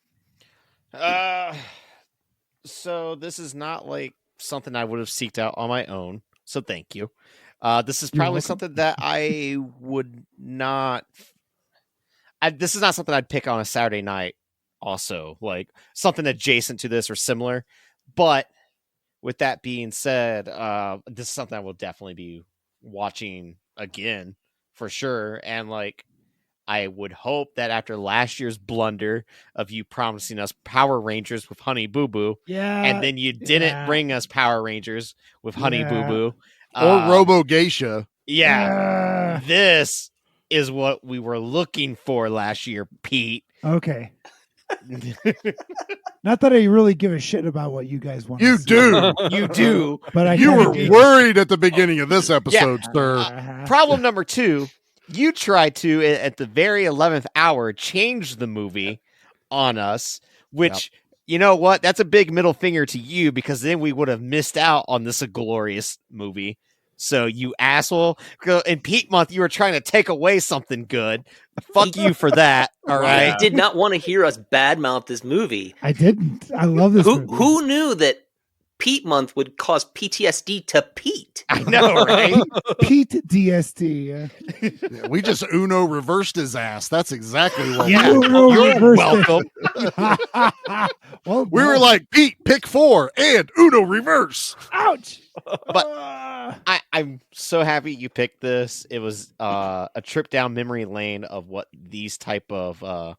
So this is not like something I would have seeked out on my own. So thank you. This is probably something that I would not. This is not something I'd pick on a Saturday night. Also, like something adjacent to this or similar. But with that being said, this is something I will definitely be watching again for sure. And like, I would hope that after last year's blunder of you promising us Power Rangers with Honey Boo Boo, and then you didn't bring us Power Rangers with Honey Boo Boo or Robo Geisha. Yeah, this is what we were looking for last year, Pete. Okay. Not that I really give a shit about what you guys want. You do. You do. But you were worried at the beginning of this episode, sir. Problem number 2. You tried to, at the very 11th hour, change the movie on us, which, you know what? That's a big middle finger to you, because then we would have missed out on this glorious movie. So you asshole. In Pete Month, you were trying to take away something good. Fuck you for that. All right. He did not want to hear us badmouth this movie. I didn't. I love this movie. Who knew that Pete Month would cause PTSD to Pete? I know, right? Pete DSD. Yeah, we just Uno reversed his ass. That's exactly what You're welcome. Well, we were like, Pete, pick 4 and Uno reverse. Ouch. But I'm so happy you picked this. It was a trip down memory lane of what these type of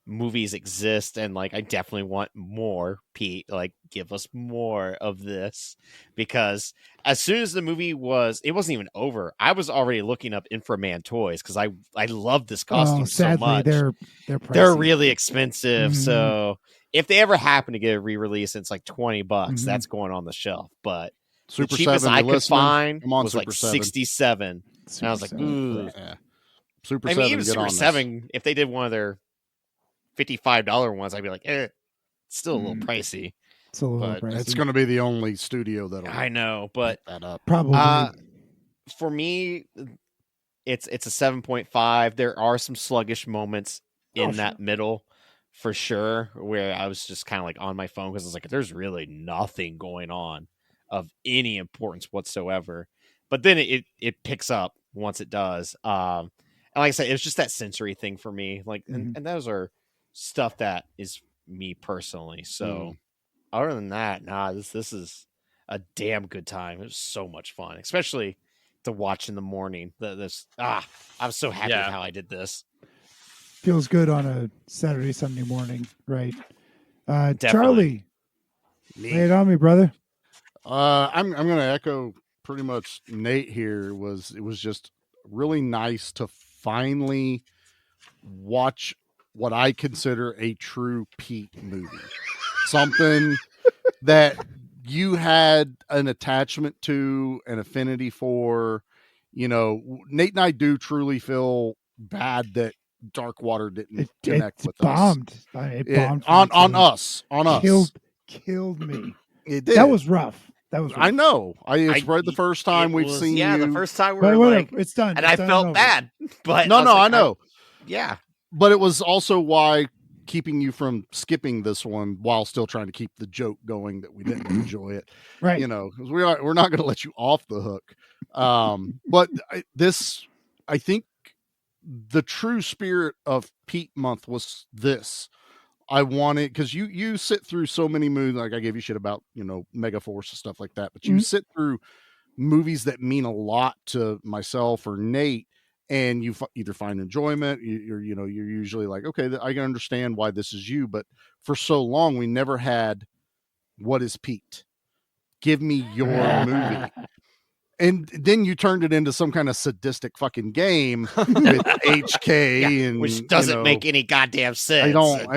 movies exist, and like I definitely want more. Pete, like, give us more of this, because as soon as the movie it wasn't even over, I was already looking up Infra-Man toys because I love this costume sadly, so much. They're They're really expensive. Mm-hmm. So if they ever happen to get a re-release, it's like $20. That's going on the shelf. But Super the cheapest 7, I you could listening? find Come on, was like Super 7. 67. And I was like, ooh. Yeah. Super I 7, mean, even get Super on this. 7, if they did one of their $55 ones, I'd be like, it's still a little pricey. It's a little pricey. It's going to be the only studio that'll. I know, but that up. Probably. For me, it's a 7.5. There are some sluggish moments in that middle, for sure, where I was just kind of like on my phone because I was like, there's really nothing going on of any importance whatsoever. But then it picks up once it does. And like I said, it was just that sensory thing for me. Like, and those are stuff that is me personally. So other than that, this is a damn good time. It was so much fun, especially to watch in the morning. I'm so happy with how I did this. Feels good on a Saturday, Sunday morning, right? Definitely. Charlie, lay it on me, brother. I'm going to echo pretty much Nate here. It was just really nice to finally watch what I consider a true Pete movie. Something that you had an attachment to, an affinity for. You know, Nate and I do truly feel bad that Darkwater didn't connect with bombed. us. It bombed on us. Killed me. It did. That was rough. I know. It's probably the first time we've seen you. the first time we were like, it's done. And I felt bad. But I know. Yeah. But it was also why keeping you from skipping this one while still trying to keep the joke going that we didn't enjoy it. Right. You know, because we're not going to let you off the hook. But I think the true spirit of Pete Month was this. I wanted, because you sit through so many movies, like I gave you shit about, Mega Force and stuff like that, but you sit through movies that mean a lot to myself or Nate, and you either find enjoyment, you're usually like, okay, I can understand why this is you, but for so long we never had, what is Pete? Give me your movie. And then you turned it into some kind of sadistic fucking game with HK, and which doesn't make any goddamn sense. I don't.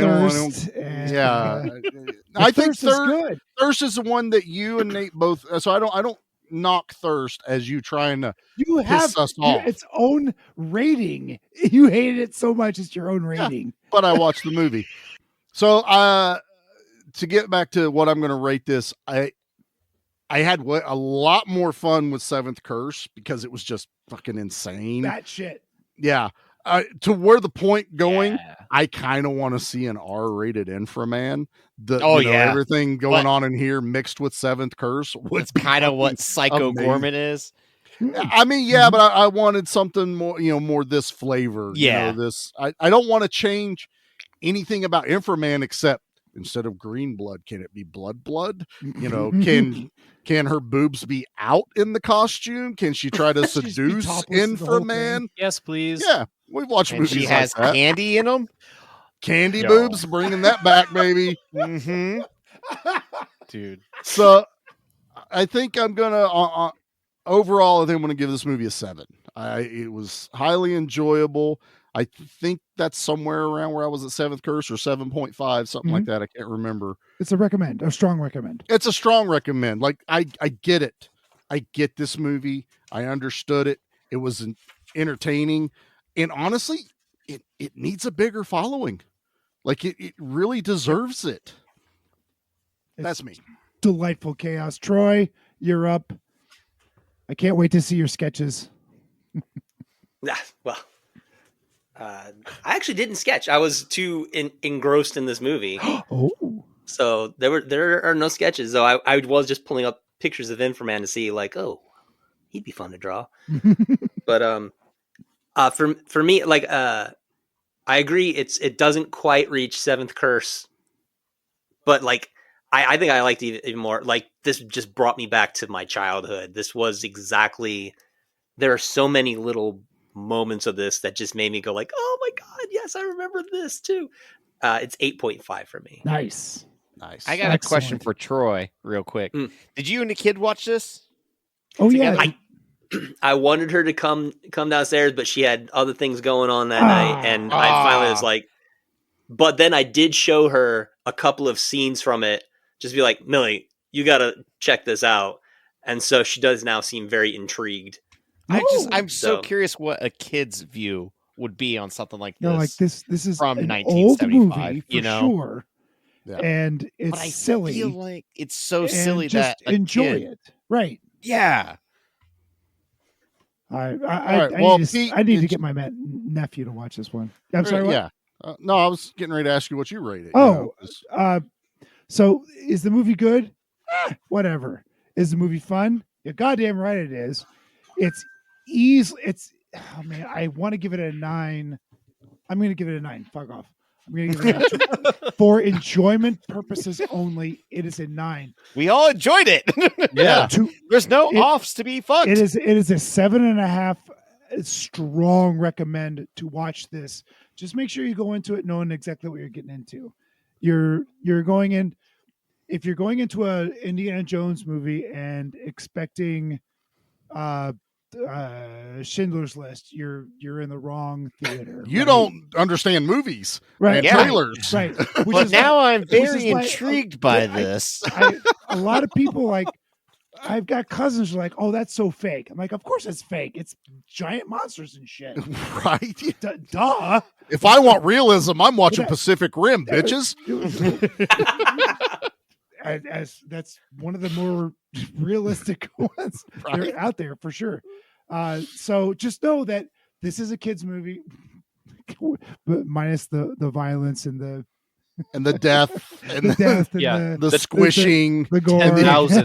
I think Thirst is the one that you and Nate both. So I don't knock Thirst as you trying to piss us off. Its own rating. You hated it so much it's your own rating. Yeah, but I watched the movie. So to get back to what I'm going to rate this, I had a lot more fun with Seventh Curse because it was just fucking insane. That shit. Yeah. To where the point going, I kind of want to see an R-rated Infra-Man. Everything going on in here mixed with Seventh Curse. It's kind of what Psycho Gorman is. I mean, but I wanted something more, more this flavor. Yeah. I don't want to change anything about Infra-Man except instead of green blood, can it be blood? Can her boobs be out in the costume? Can she try to seduce Infra-Man? Yes, please. Yeah, we've watched movies she like has that. Candy in them. Candy boobs, bringing that back, baby. Mm-hmm. Dude. So I think I'm gonna overall, I think I'm gonna give this movie a 7. It was highly enjoyable. I think that's somewhere around where I was at Seventh Curse or 7.5, something like that. I can't remember. It's a strong recommend. It's a strong recommend. Like I get it. I get this movie. I understood it. It was entertaining. And honestly, it needs a bigger following. Like it really deserves it. That's me. Delightful chaos. Troy, you're up. I can't wait to see your sketches. Yeah, well, I actually didn't sketch. I was too engrossed in this movie. Oh, So there are no sketches. So I was just pulling up pictures of Infra-Man to see, like, oh, he'd be fun to draw. But for me, like, I agree. It doesn't quite reach Seventh Curse, but like, I think I liked it even more. Like, this just brought me back to my childhood. This was exactly. There are so many little moments of this that just made me go like, oh my god, yes, I remember this too. It's 8.5 for me. nice. I got a question for Troy, real quick. Did you and the kid watch this? Oh together? yeah. I wanted her to come downstairs, but she had other things going on that night, and I finally was like. But then I did show her a couple of scenes from it, just be like, Millie, you gotta check this out, and so she does now seem very intrigued. I'm so curious what a kid's view would be on something like this. No, like this is from an 1975, old movie, you for know? sure. Yeah. And it's But I silly. feel like it's so and silly just that a enjoy kid- it. Right. Yeah. I right, well, need to, Pete, I need to did get my nephew to watch this one. I'm sorry. What? Yeah. No, I was getting ready to ask you what you rated. Oh, so is the movie good? Whatever. Is the movie fun? You're goddamn right it is. It's easy. Oh man, I want to give it a 9. I'm going to give it a 9. Fuck off. I'm going to give it a 9. For enjoyment purposes only, it is a 9. We all enjoyed it. Yeah. There's no offs to be fucked. It is a 7.5 strong recommend to watch this. Just make sure you go into it knowing exactly what you're getting into. You're going in, if you're going into a Indiana Jones movie and expecting Schindler's List, you're in the wrong theater. You don't understand movies, right? And Yeah. trailers, right? But now I'm very intrigued by this. A lot of people like. I've got cousins who are like, oh, that's so fake. I'm like, of course it's fake. It's giant monsters and shit. Right? Duh. If I want realism, I'm watching Pacific Rim, bitches. As that's one of the more realistic ones that are out there for sure. So just know that this is a kid's movie, but minus the violence and the death and the squishing, the gore, 10,000.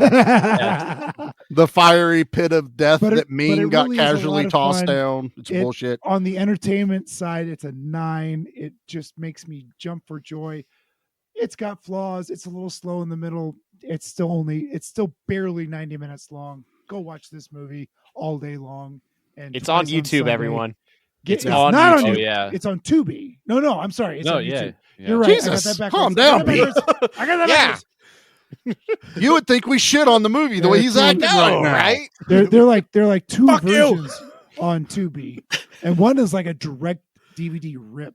The fiery pit of death that Ming got really casually tossed fun. down. It's bullshit. On the entertainment side, it's a 9. It just makes me jump for joy. It's got flaws. It's a little slow in the middle. It's still barely 90 minutes long. Go watch this movie all day long. And it's on YouTube, everyone. It's on not YouTube. on YouTube. Yeah. It's on Tubi. No, I'm sorry. It's on YouTube. Yeah. You're right. Jesus, I got that calm backwards. down, I got that backwards. You would think we shit on the movie the way he's acting right now. Right? They're like 2 Fuck versions on Tubi, and one is like a direct DVD rip.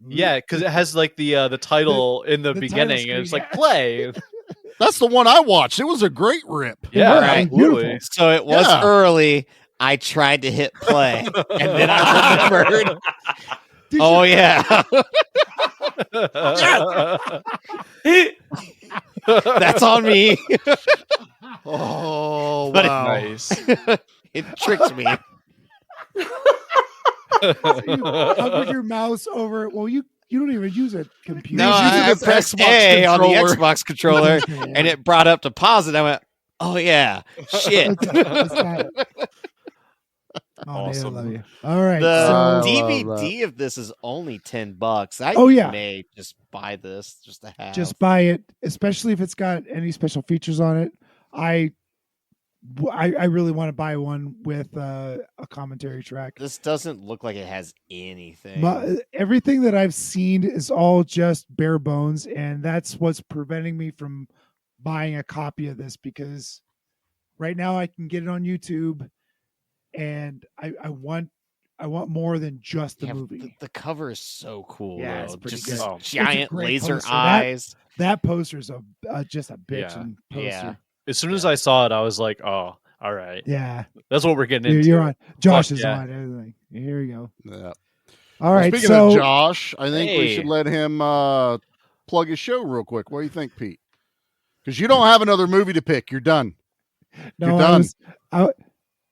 Yeah, because it has like the title in the beginning, and it's like play. That's the one I watched. It was a great rip. Yeah, right. absolutely. So it was early. I tried to hit play, and then I remembered. Oh yeah. That's on me. Oh, but wow. Nice. It tricked me. You hovered your mouse over it. Well, you don't even use a computer. No, I pressed A on the Xbox controller, Yeah. and it brought up to pause it. I went, "Oh yeah, shit." Awesome. I love you. All right. The so, DVD of this is only $10. I may just buy this just to have. Just buy it, especially if it's got any special features on it. I really want to buy one with a commentary track. This doesn't look like it has anything. Everything that I've seen is all just bare bones, and that's what's preventing me from buying a copy of this, because right now I can get it on YouTube, and I want more than just the movie. The cover is so cool. Yeah, though. it's pretty Just good. giant laser poster. eyes. That poster's just a bitch. Yeah. Poster. Yeah. As soon as I saw it, I was like, "Oh, all right, Yeah. that's what we're getting into." You're on. Josh Fuck is yeah. on everything. Here we go. Yeah. All right. Speaking So of Josh, I think we Hey. should let him plug his show real quick. What do you think, Pete? Because you don't have another movie to pick. You're done. no, You're done.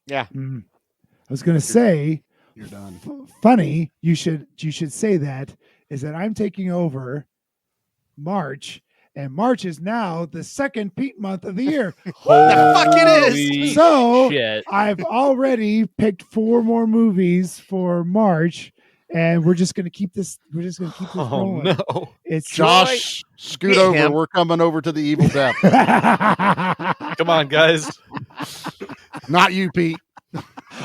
Yeah. I was going to say, You're done. Funny, you should say that, is that I'm taking over March, and March is now the second Pete month of the year. The fuck it is. So shit. I've already picked 4 more movies for March, and we're just going to keep this. We're just going to keep this rolling. No. It's Josh, scoot Meet over. him. We're coming over to the Evil Death. Come on, guys. Not you, Pete.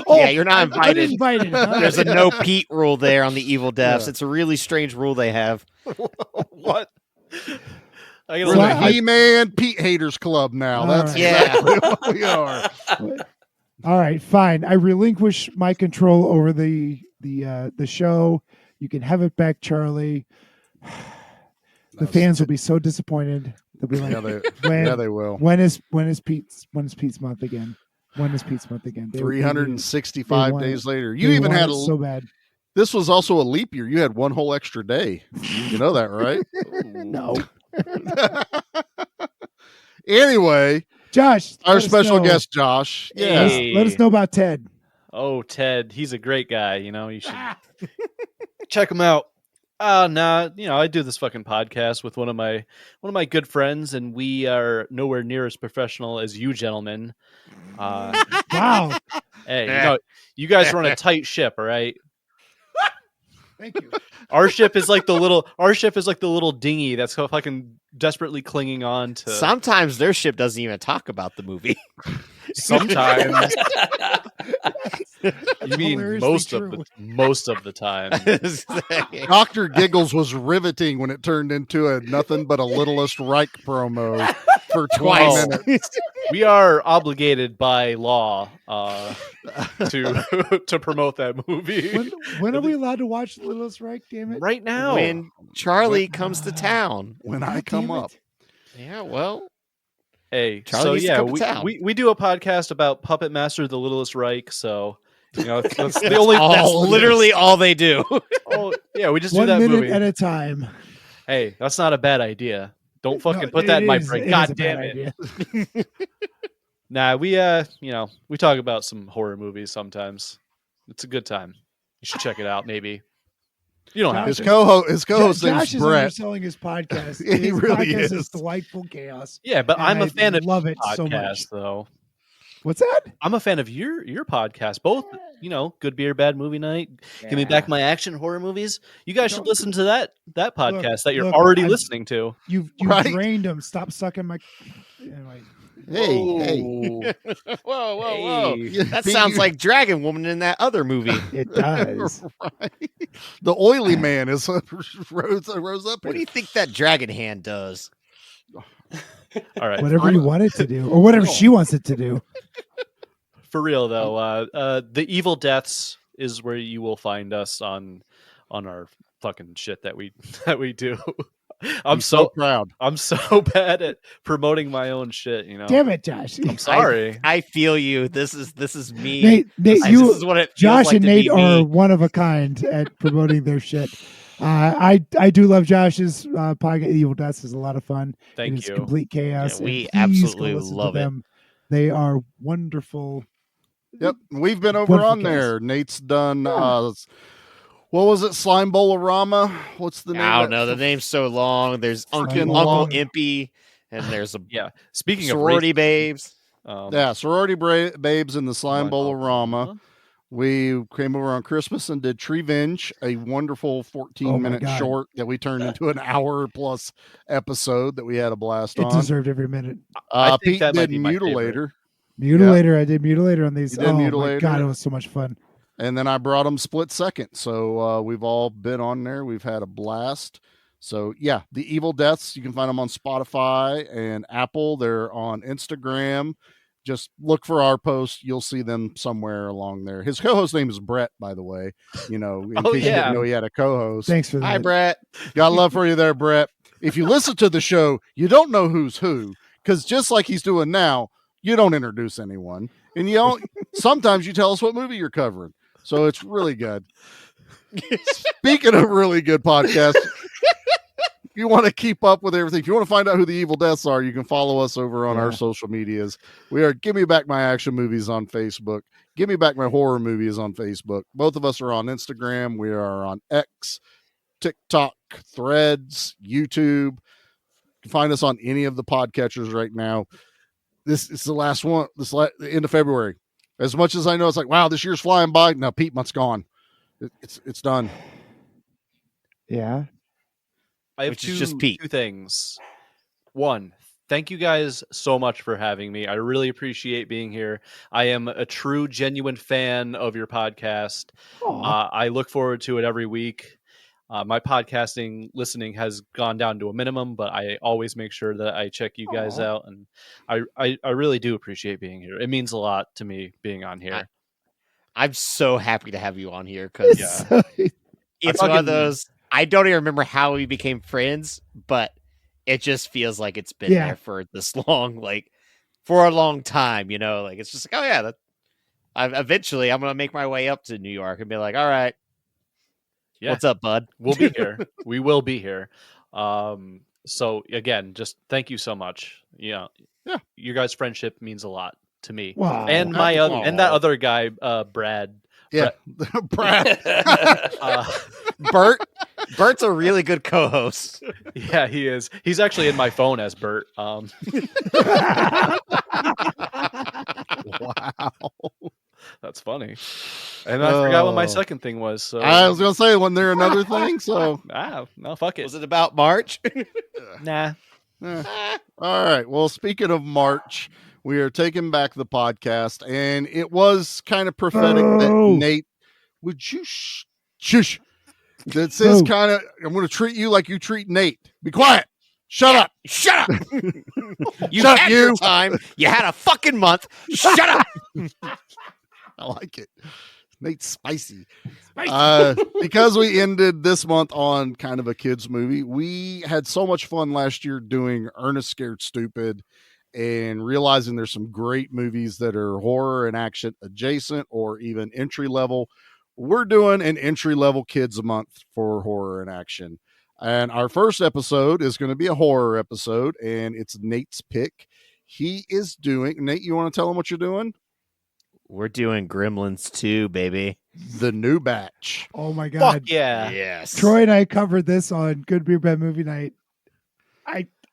Yeah, you're not invited. Uninvited, huh? There's a no Pete rule there on the Evil Deaths. Yeah. It's a really strange rule they have. What? I We're gotta the He-Man Pete Haters Club now. All That's right. exactly what we are. All right, fine. I relinquish my control over the show. You can have it back, Charlie. The fans will be so disappointed. They'll be like, they will. When is Pete's month again? When is Pete's month again? 365 they days later. they You even want had it so bad. This was also a leap year. You had one whole extra day. You know that, right? No. Anyway, Josh, our let us special know. guest, Josh. Yeah. Let us know about Ted. Oh, Ted, he's a great guy. You know, you should check him out. Nah, you know, I do this fucking podcast with one of my good friends, and we are nowhere near as professional as you gentlemen. Wow. Hey, you know, you guys run a tight ship, all right? Thank you. Our ship is like the little dinghy that's so fucking desperately clinging on to. Sometimes their ship doesn't even talk about the movie. Sometimes. You mean hilariously most of the time. Dr. Giggles was riveting when it turned into a nothing but a Littlest Reich promo for 20 minutes. We are obligated by law to promote that movie. When are we allowed to watch Littlest Reich? Damn it! Right now. When Charlie comes to town. When I come up. Yeah, well. Hey, Charlie so needs to yeah, come to town. we do a podcast about Puppet Master the Littlest Reich, so you know that's the only that's literally all they do. Oh yeah, we just 1 do that minute movie at a time. Hey, that's not a bad idea. Don't fucking No, put that in my it is- brain. it God is a damn bad it. idea. Nah, we you know, we talk about some horror movies sometimes. It's a good time. You should check it out, maybe. You don't have His to. co-host Josh name's is Brett. underselling his podcast. He His really podcast is. delightful chaos. Yeah, but And I'm a I fan of love your it so podcast, much. though. What's that? I'm a fan of your podcast. Both, you know, Good Beer, Bad Movie Night. Give me back my action horror movies. You guys should listen to that podcast that you're look, already I'm- listening to. You've Right. drained him. Stop sucking my. Anyway. Hey. Whoa. Hey. That Pete, sounds you- like Dragon Woman in that other movie. It does. Right. The oily man is rose up. What do you think that dragon hand does? All right. Whatever you want it to do, or whatever she wants it to do. For real though, the Evil Deaths is where you will find us on our fucking shit that we do. I'm so proud. I'm so bad at promoting my own shit, you know. Damn it, Josh. I'm sorry. I feel you. This is me. Nate, this is what it feels Josh like and to Nate be are me. one of a kind at promoting their shit. I do love Josh's podcast. Evil Deaths is a lot of fun. Thank It's you. complete chaos. Yeah, we and please go absolutely listen to love it. them. They are wonderful. Yep, we've been over Wonderful on cast. there. Nate's done. What was it? Slime Bowl-orama? What's the name? I don't of know. The name's so long. There's Uncle Bowl. Impy, and there's a Yeah. Speaking sorority of babes. Yeah, sorority babes in the Slime Slime Bowl-orama. Bowl-orama. We came over on Christmas and did Treevenge, a wonderful 14-minute God. short that we turned into an hour-plus episode that we had a blast It on. deserved every minute. I think Pete that might did be my favorite. Mutilator, Mutilator. I did Mutilator on these. You did Oh my Mutilator? god, it was so much fun. and then I brought them Split Second. So we've all been on there. We've had a blast. So yeah, the Evil Deaths, you can find them on Spotify and Apple. They're on Instagram. Just look for our post. You'll see them somewhere along there. His co-host name is Brett, by the way. You know, in Oh, case you yeah. didn't know he had a co-host. Thanks for that. Hi, Brett. Got love for you there, Brett. If you listen to the show, you don't know who's who, because just like he's doing now, you don't introduce anyone, and you don't. Sometimes you tell us what movie you're covering, so it's really good. Speaking of really good podcasts, you want to keep up with everything, if you want to find out who the Evil Deaths are, you can follow us over on our social medias. We are Give Me Back My Action Movies on Facebook. Give Me Back My Horror Movies on Facebook. Both of us are on Instagram. We are on X, TikTok, Threads, YouTube. You can find us on any of the podcatchers right now. This is the last one. The end of February. As much as I know, it's like, wow, this year's flying by. No, Pete Month's gone. It's done. Yeah. I have Which is just Pete. two things. One, thank you guys so much for having me. I really appreciate being here. I am a true, genuine fan of your podcast. I look forward to it every week. My podcasting listening has gone down to a minimum, but I always make sure that I check you guys out, and I really do appreciate being here. It means a lot to me being on here. I'm so happy to have you on here because it's one of those. I don't even remember how we became friends, but it just feels like it's been there for this long, like for a long time. You know, like it's just like, oh yeah, eventually I'm gonna make my way up to New York and be like, all right. Yeah. What's up, bud? We'll be here. We will be here. So again, just thank you so much. Yeah. Your guys' friendship means a lot to me. Wow. And and that other guy, Brad. Yeah. Brad. Bert's a really good co-host. Yeah, he is. He's actually in my phone as Bert. Wow. That's funny. And I forgot what my second thing was. So I was gonna say, wasn't there another thing? So no, fuck it. Was it about March? Nah. All right. Well, speaking of March, we are taking back the podcast, and it was kind of prophetic that Nate, would you shush? That says kind of, I'm going to treat you like you treat Nate. Be quiet. Shut up. Shut up. You had your time. You had a fucking month. Shut up. I like it. Nate's spicy. Because we ended this month on kind of a kids movie. We had so much fun last year doing Ernest Scared Stupid and realizing there's some great movies that are horror and action adjacent or even entry level. We're doing an entry level kids a month for horror and action. And our first episode is going to be a horror episode, and it's Nate's pick. He is doing, Nate, you want to tell him what you're doing? We're doing Gremlins 2, baby. The new batch. Oh my God. Fuck yeah. Yes. Troy and I covered this on Good Beer Bad Movie Night.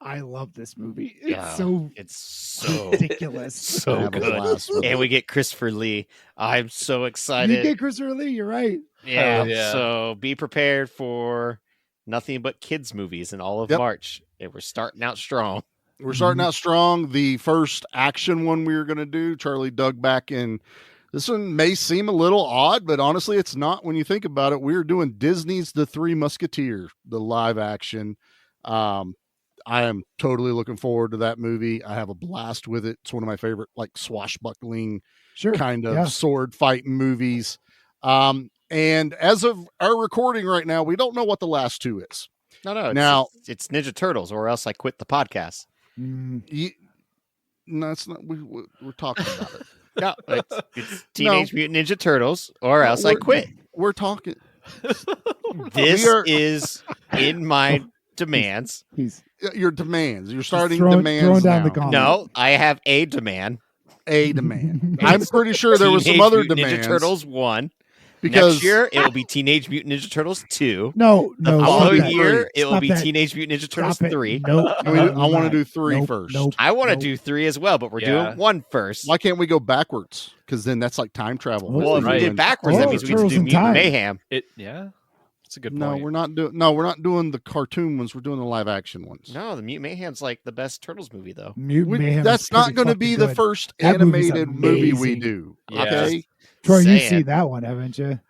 I love this movie. It's so ridiculous. So good. And we get Christopher Lee. I'm so excited. You get Christopher Lee, you're right. Yeah. So be prepared for nothing but kids movies in all of March. And we're starting out strong. We're starting out strong. The first action one we were going to do, Charlie dug back in. This one may seem a little odd, but honestly, it's not when you think about it. We're doing Disney's The Three Musketeers, the live action. I am totally looking forward to that movie. I have a blast with it. It's one of my favorite, like swashbuckling kind of sword fighting movies. And as of our recording right now, we don't know what the last two is. No. It's Ninja Turtles, or else I quit the podcast. No, it's not. We're talking about it. No, it's Teenage Mutant Ninja Turtles, or else I quit. We're talking. This is in my demands. Your demands. You're starting demands throwing down the gauntlet. No, I have a demand. A demand. I'm pretty sure there was some other demands. Ninja Turtles 1. Because next year it will be Teenage Mutant Ninja Turtles 2. No. The following year it will be Teenage Mutant Ninja Turtles 3. No, I want to do 3 first. I want to do 3 as well, but we're doing 1 first. Why can't we go backwards? Because then that's like time travel. Well, if we did backwards, that means we have to do Mutant Mayhem. That's a good point. No, we're not doing the cartoon ones. We're doing the live action ones. No, the Mutant Mayhem's like the best Turtles movie, though. That's not going to be the first animated movie we do. Okay, Troy, you've seen that one, haven't you?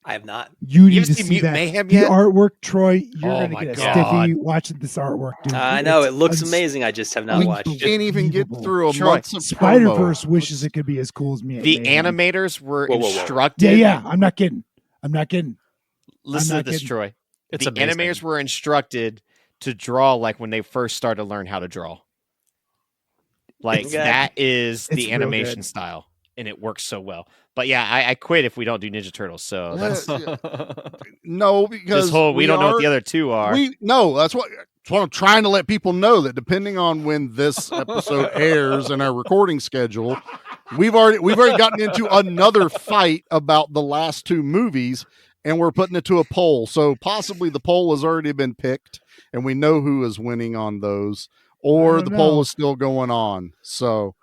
I have not. You need to see Mutant that. Mayhem the yet? artwork, Troy. You're going to get a God. stiffy watching this artwork. Dude. I know it looks amazing. I just have not watched We it. can't even get through a month of Spider-Verse wishes it could be as cool as me. The animators were instructed. Yeah. I'm not kidding. Listen to this, Troy. It's the amazing. animators were instructed to draw like when they first started to learn how to draw. Like that is the animation style. and it works so well. But yeah, I quit if we don't do Ninja Turtles. So that's no, because we don't know what the other two are. That's what I'm trying to let people know, that depending on when this episode airs and our recording schedule, we've already gotten into another fight about the last two movies, and we're putting it to a poll. So possibly the poll has already been picked, and we know who is winning on those, or the poll is still going on. So.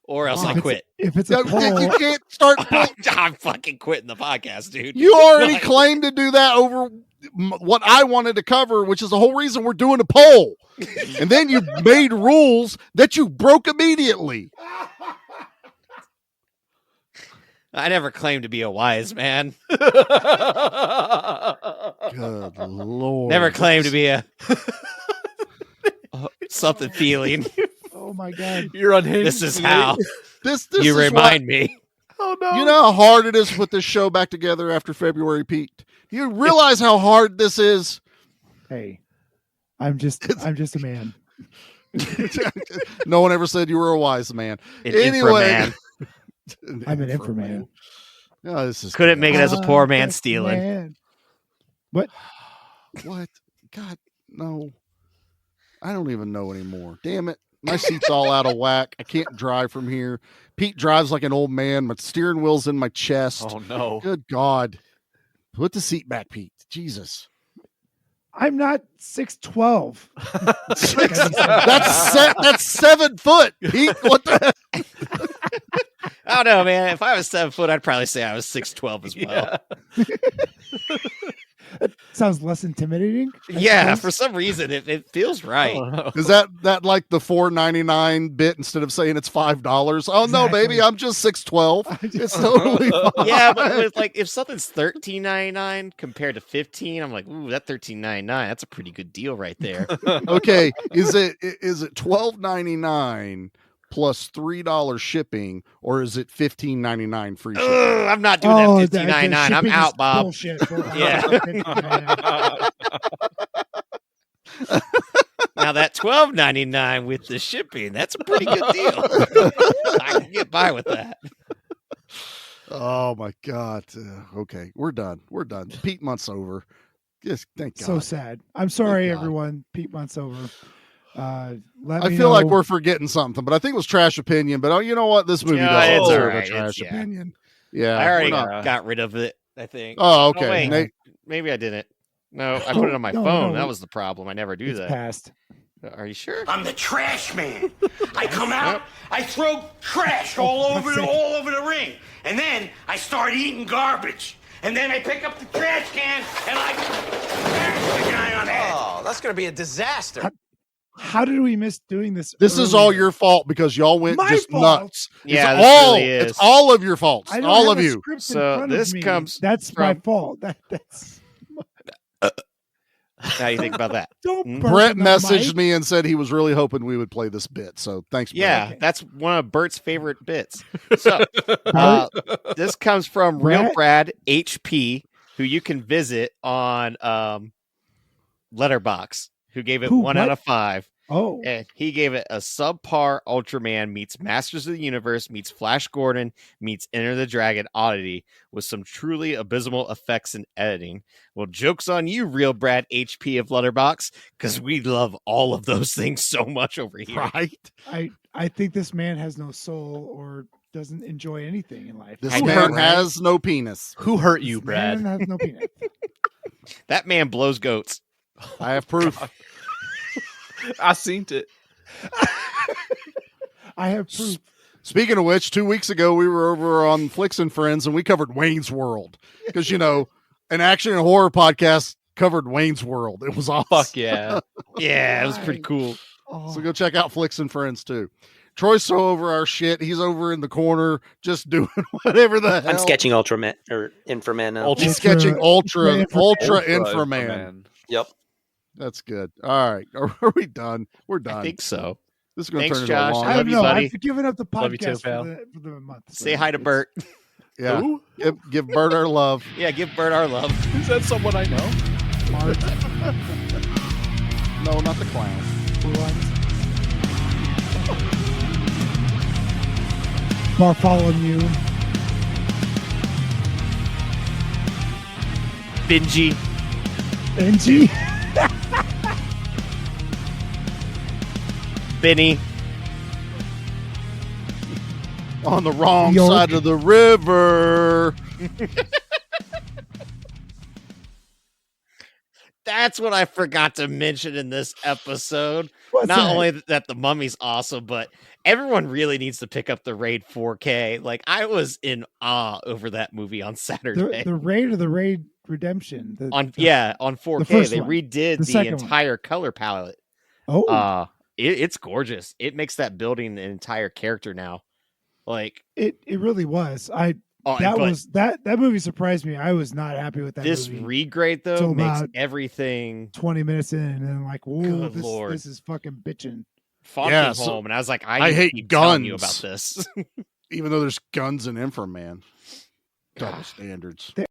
Or else I quit. If it's a poll, you can't start. I'm fucking quitting the podcast, dude. You already claimed to do that over what I wanted to cover, which is the whole reason we're doing a poll. And then you made rules that you broke immediately. I never claimed to be a wise man. Good Lord. Never claimed to be a something feeling. Oh my God. You're unhinged. This is how this you remind me. Oh no. You know how hard it is to put this show back together after February, Pete? Do you realize how hard this is? Hey, I'm just a man. No one ever said you were a wise man. Anyway, I'm an Infra-Man. Oh, this is couldn't make it as a poor man stealing. Man. What? What? God, no. I don't even know anymore. Damn it. My seat's all out of whack. I can't drive from here. Pete drives like an old man. My steering wheel's in my chest. Oh, no. Good God. Put the seat back, Pete. Jesus. I'm not 6'12". That's 7 foot, Pete. What the heck? I don't know, man. If I was 7 foot, I'd probably say I was 6'12" as well. Yeah. Sounds less intimidating. Yeah, for some reason it feels right. Is that like the $4.99 bit instead of saying it's $5? Oh no, baby, I'm just 6'12". It's totally fine. Yeah, but with, like, if something's $13.99 compared to $15, I'm like, ooh, that $13.99, that's a pretty good deal right there. Okay, is it $12.99 plus $3 shipping, or is it $15.99 free shipping? I'm not doing that $15.99. I'm out, Bob. Bullshit. Yeah. Now that $12.99 with the shipping, that's a pretty good deal. I can get by with that. Oh my God. Okay, we're done. Pete month's over. Yes, thank God. So sad. I'm sorry, everyone. Pete month's over. I feel like we're forgetting something, but I think it was trash opinion. But you know what? This movie doesn't deserve a trash opinion. Yeah, I already got rid of it, I think. Oh, okay. Oh, wait, maybe I didn't. No, I put it on my phone. No. That was the problem. I never do that. Passed. Are you sure? I'm the trash man. I come out, I throw trash all over the ring, and then I start eating garbage. And then I pick up the trash can and I bash the guy on the head. Oh, that's gonna be a disaster. How did we miss doing this? This is all your fault because y'all went nuts. Yeah, it's all of your faults. All of you. So this comes. That's my fault. That's. How do you think about that? Brett messaged me and said he was really hoping we would play this bit. So thanks, Brett. Yeah, that's one of Bert's favorite bits. So this comes from Real Brad HP, who you can visit on Letterboxd, who gave it 1 out of 5. Oh, and he gave it a subpar Ultraman meets Masters of the Universe meets Flash Gordon meets Enter the Dragon oddity with some truly abysmal effects and editing. Well, joke's on you, Real Brad HP of Letterboxd, because we love all of those things so much over here. Right? I think this man has no soul or doesn't enjoy anything in life. This man has no penis. Who hurt you, Brad? Man has no penis. That man blows goats. I have proof. I seen it. I have proof. Speaking of which, 2 weeks ago we were over on Flicks and Friends and we covered Wayne's World because an action and horror podcast covered Wayne's World. It was awesome. Fuck yeah, yeah, it was pretty cool. So go check out Flicks and Friends too. Troy's so over our shit. He's over in the corner just doing whatever the hell. I'm sketching Ultraman or Infra-Man now. He's sketching Ultra Infra-Man. Yep. That's good. All right. Are we done? We're done. I think so. This is going to Thanks, turn Josh. into a long. I love you, buddy. I've given up the Love you too, podcast pal. for the month. Say hi to Bert. Yeah. Give Bert our love. Yeah, give Bert our love. Is that someone I know? Mark. No, not the clown. Bartholomew. Benji. Benji. Benny. On the wrong York. side of the river. That's what I forgot to mention in this episode. What's Not that? only that the Mummy's awesome, but everyone really needs to pick up the Raid 4K. Like, I was in awe over that movie on Saturday. The Raid or the Raid Redemption? On 4K, first they one. redid The the second one. entire color palette. Oh, It's gorgeous. It makes that building an entire character now. Like, it really was. but That movie surprised me. I was not happy with that this movie. regrade though till makes about everything 20 minutes in, and then like, whoa, Good Lord. this is fucking bitching. Fawn Yeah, came so home, and I was like, I I need to hate keep telling you guns. about this. Even though there's guns in Infra-Man. Double God. standards.